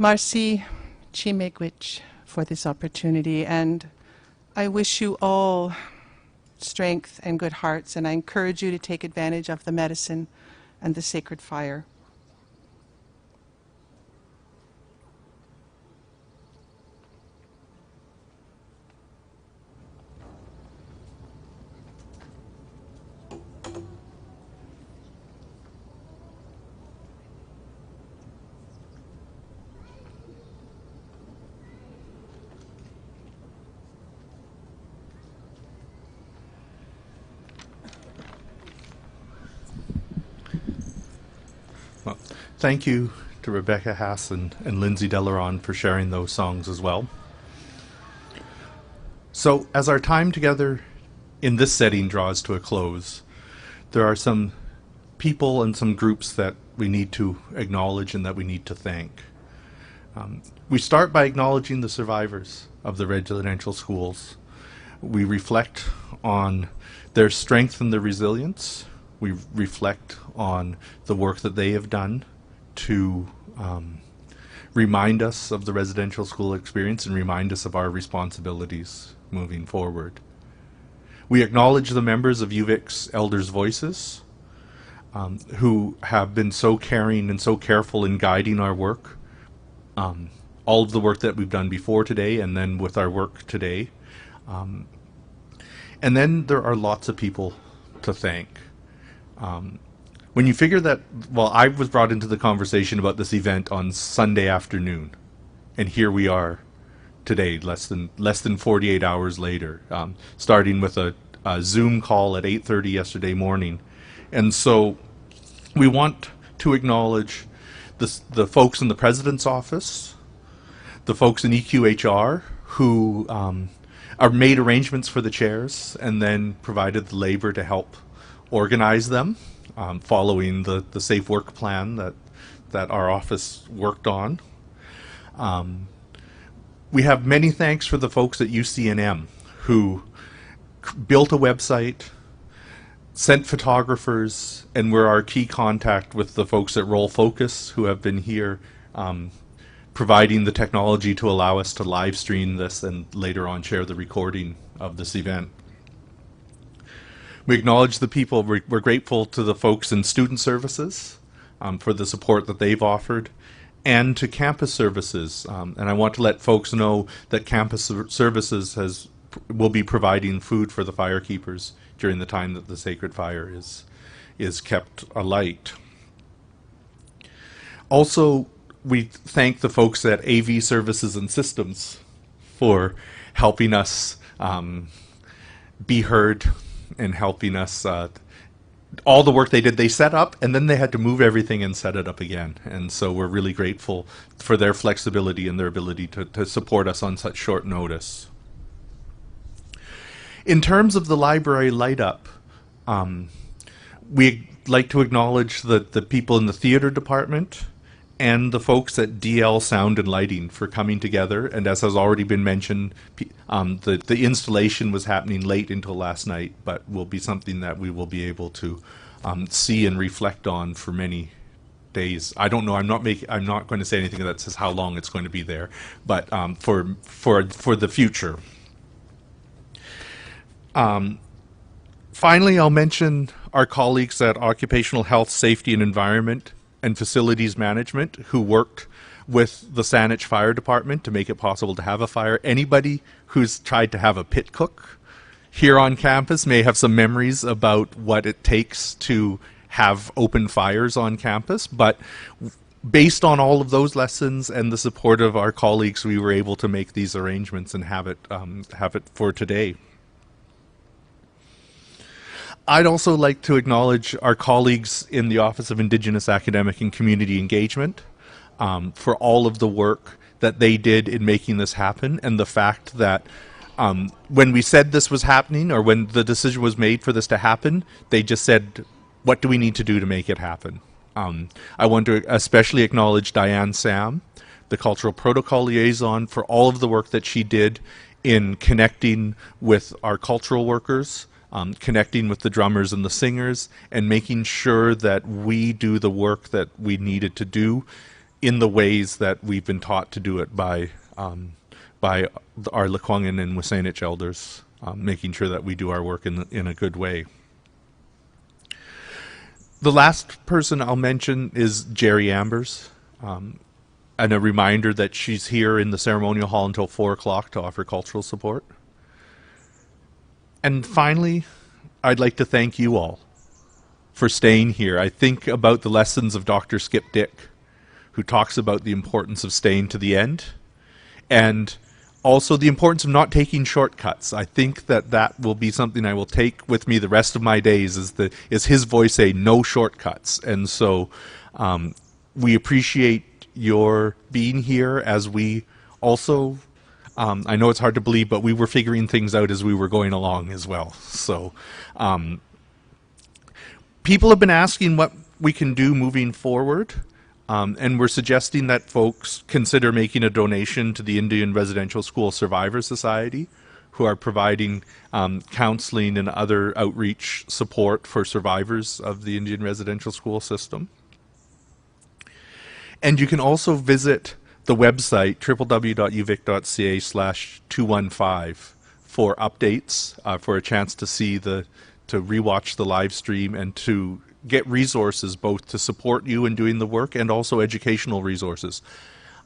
Marcy Chimegwich for this opportunity, and I wish you all strength and good hearts, and I encourage you to take advantage of the medicine and the sacred fire. Well, thank you to Rebecca Haas and Lindsay Delaron for sharing those songs as well. So as our time together in this setting draws to a close, there are some people and some groups that we need to acknowledge and that we need to thank. We start by acknowledging the survivors of the residential schools. We reflect on their strength and their resilience. We reflect on the work that they have done to remind us of the residential school experience and remind us of our responsibilities moving forward. We acknowledge the members of UVic's Elders' Voices who have been so caring and so careful in guiding our work, all of the work that we've done before today and then with our work today. And then there are lots of people to thank. When you figure that, well, I was brought into the conversation about this event on Sunday afternoon, and here we are today, less than 48 hours later, starting with a Zoom call at 8:30 yesterday morning. And so we want to acknowledge the folks in the President's office, the folks in EQHR who are made arrangements for the chairs and then provided the labor to help organize them, following the safe work plan that our office worked on. We have many thanks for the folks at UCNM who built a website, sent photographers, and were our key contact with the folks at Roll Focus who have been here providing the technology to allow us to live stream this and later on share the recording of this event. We acknowledge the people. We're grateful to the folks in student services for the support that they've offered, and to campus services. And I want to let folks know that campus services will be providing food for the firekeepers during the time that the sacred fire is kept alight. Also, we thank the folks at AV Services and Systems for helping us be heard and helping us, all the work they did, they set up and then they had to move everything and set it up again. And so we're really grateful for their flexibility and their ability to support us on such short notice. In terms of the library light up, we'd like to acknowledge the people in the theater department and the folks at DL Sound and Lighting for coming together. And as has already been mentioned, the installation was happening late until last night, but will be something that we will be able to see and reflect on for many days. I don't know. I'm not going to say anything that says how long it's going to be there, but for the future. Finally, I'll mention our colleagues at Occupational Health, Safety and Environment and Facilities Management who worked with the Saanich Fire Department to make it possible to have a fire. Anybody who's tried to have a pit cook here on campus may have some memories about what it takes to have open fires on campus, but based on all of those lessons and the support of our colleagues, we were able to make these arrangements and have it for today. I'd also like to acknowledge our colleagues in the Office of Indigenous Academic and Community Engagement for all of the work that they did in making this happen, and the fact that when we said this was happening, or when the decision was made for this to happen, they just said, what do we need to do to make it happen? I want to especially acknowledge Diane Sam, the Cultural Protocol Liaison, for all of the work that she did in connecting with our cultural workers, connecting with the drummers and the singers, and making sure that we do the work that we needed to do in the ways that we've been taught to do it by our Lekwungen and Wasanich elders, making sure that we do our work in a good way. The last person I'll mention is Jerry Ambers, and a reminder that she's here in the ceremonial hall until 4 o'clock to offer cultural support. And finally, I'd like to thank you all for staying here. I think about the lessons of Dr. Skip Dick, who talks about the importance of staying to the end, and also the importance of not taking shortcuts. I think that will be something I will take with me the rest of my days, is his voice say, no shortcuts. And so we appreciate your being here as we also, I know it's hard to believe, but we were figuring things out as we were going along as well. So people have been asking what we can do moving forward. And we're suggesting that folks consider making a donation to the Indian Residential School Survivor Society, who are providing counseling and other outreach support for survivors of the Indian residential school system. And you can also visit the website, www.uvic.ca/215, for updates, for a chance to see to rewatch the live stream and to get resources both to support you in doing the work and also educational resources.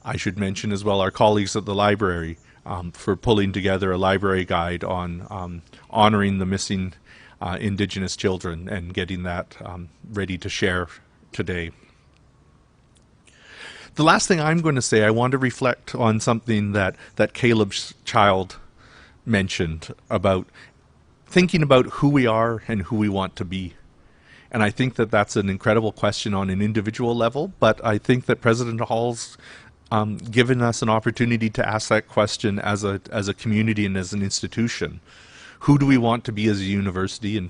I should mention as well our colleagues at the library for pulling together a library guide on honoring the missing Indigenous children and getting that ready to share today. The last thing I'm going to say, I want to reflect on something that Caleb's child mentioned about thinking about who we are and who we want to be. And I think that that's an incredible question on an individual level, but I think that President Hall's given us an opportunity to ask that question as a community and as an institution. Who do we want to be as a university,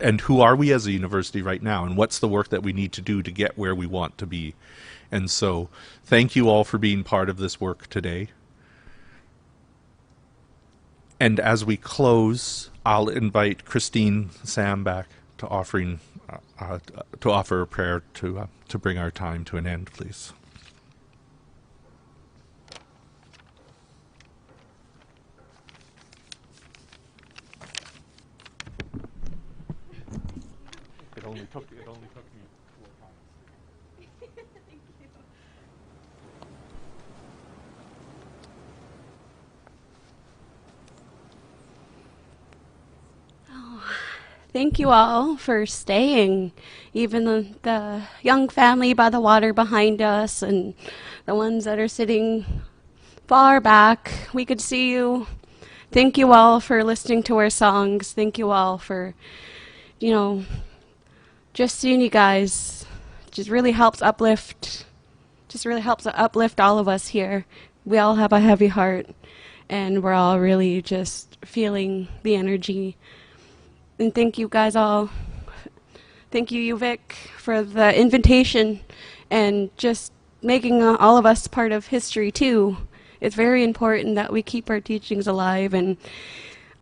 and who are we as a university right now, and what's the work that we need to do to get where we want to be? And so thank you all for being part of this work today. And as we close, I'll invite Christine Sam back to offer a prayer to bring our time to an end, please. It only took me 4 times. Thank you all for staying, even the young family by the water behind us and the ones that are sitting far back. We could see you. Thank you all for listening to our songs. Thank you all for, just seeing you guys just really helps uplift all of us here. We all have a heavy heart, and we're all really just feeling the energy. And thank you guys all. Thank you, UVic, for the invitation and just making all of us part of history too. It's very important that we keep our teachings alive, and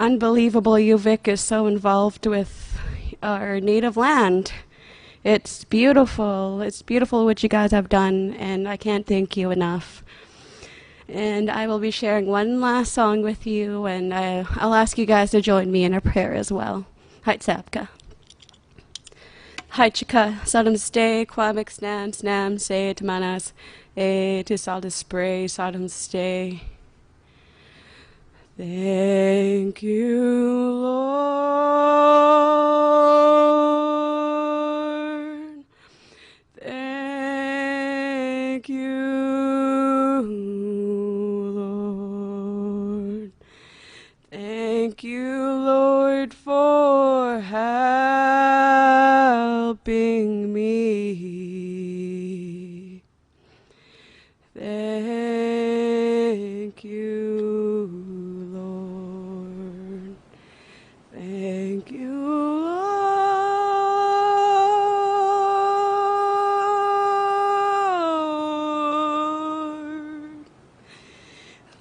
unbelievable UVic is so involved with our native land. It's beautiful. It's beautiful what you guys have done, and I can't thank you enough. And I will be sharing one last song with you, and I'll ask you guys to join me in a prayer as well. Haitsapka. Haichika, Sodom stay, Quamix Nam, Snam, say to Manas, to Saldus spray, Sodom stay. Thank you, Lord. Thank you, Lord. Thank you, Lord, for helping me. Thank you, Lord. Thank you, Lord.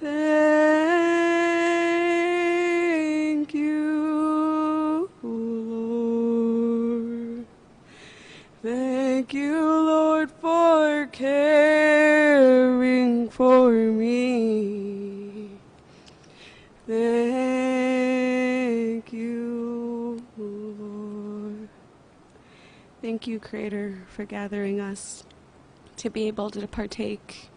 Thank you, Lord. Thank you, Lord, for caring. Thank you, Creator, for gathering us to be able to partake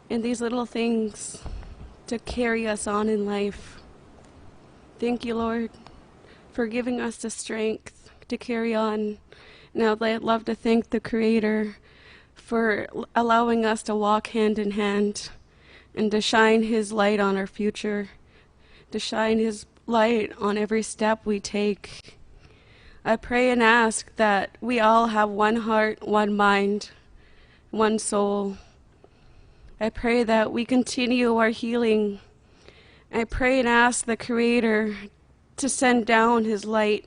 in these little things to carry us on in life. Thank you, Lord, for giving us the strength to carry on. Now, I'd love to thank the Creator for allowing us to walk hand in hand and to shine His light on our future, to shine His light on every step we take. I pray and ask that we all have one heart, one mind, one soul. I pray that we continue our healing. I pray and ask the Creator to send down His light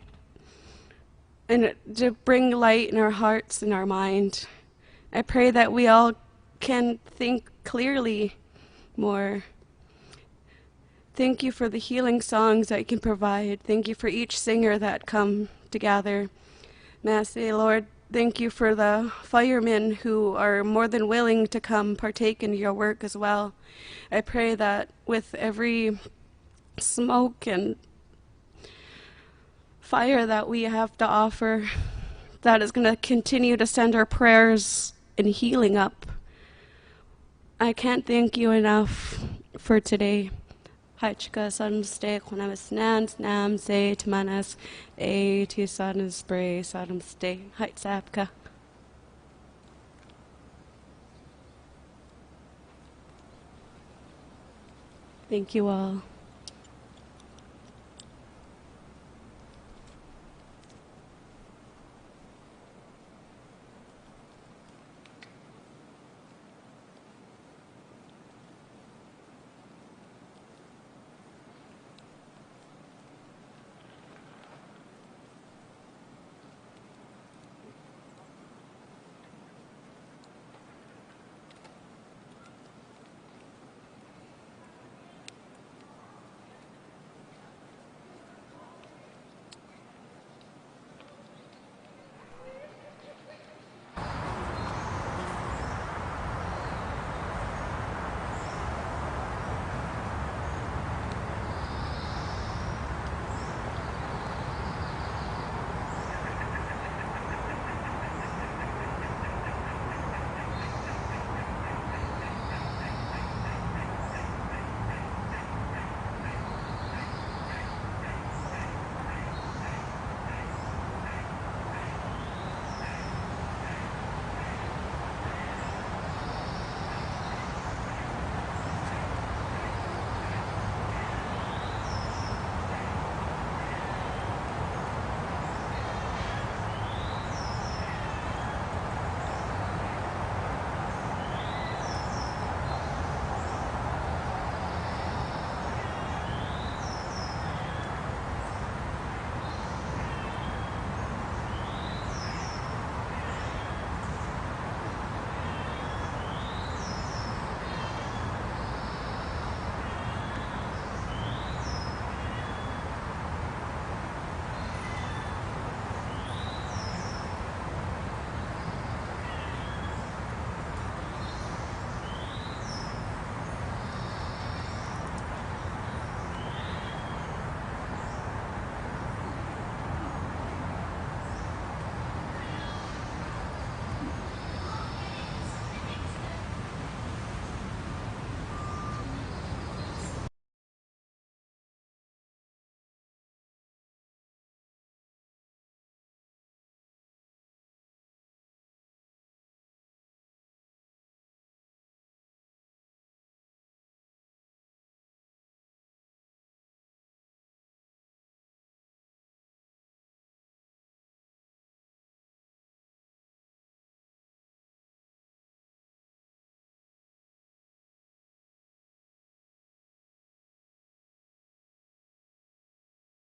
and to bring light in our hearts and our mind. I pray that we all can think clearly more. Thank you for the healing songs that you can provide. Thank you for each singer that come together. May I say, Lord, thank you for the firemen who are more than willing to come partake in your work as well. I pray that with every smoke and fire that we have to offer, that is going to continue to send our prayers and healing up. I can't thank you enough for today. Hachka sun stay quanamis nans nam say tamanas a to sun spray sadam stay heightsapka. Thank you all.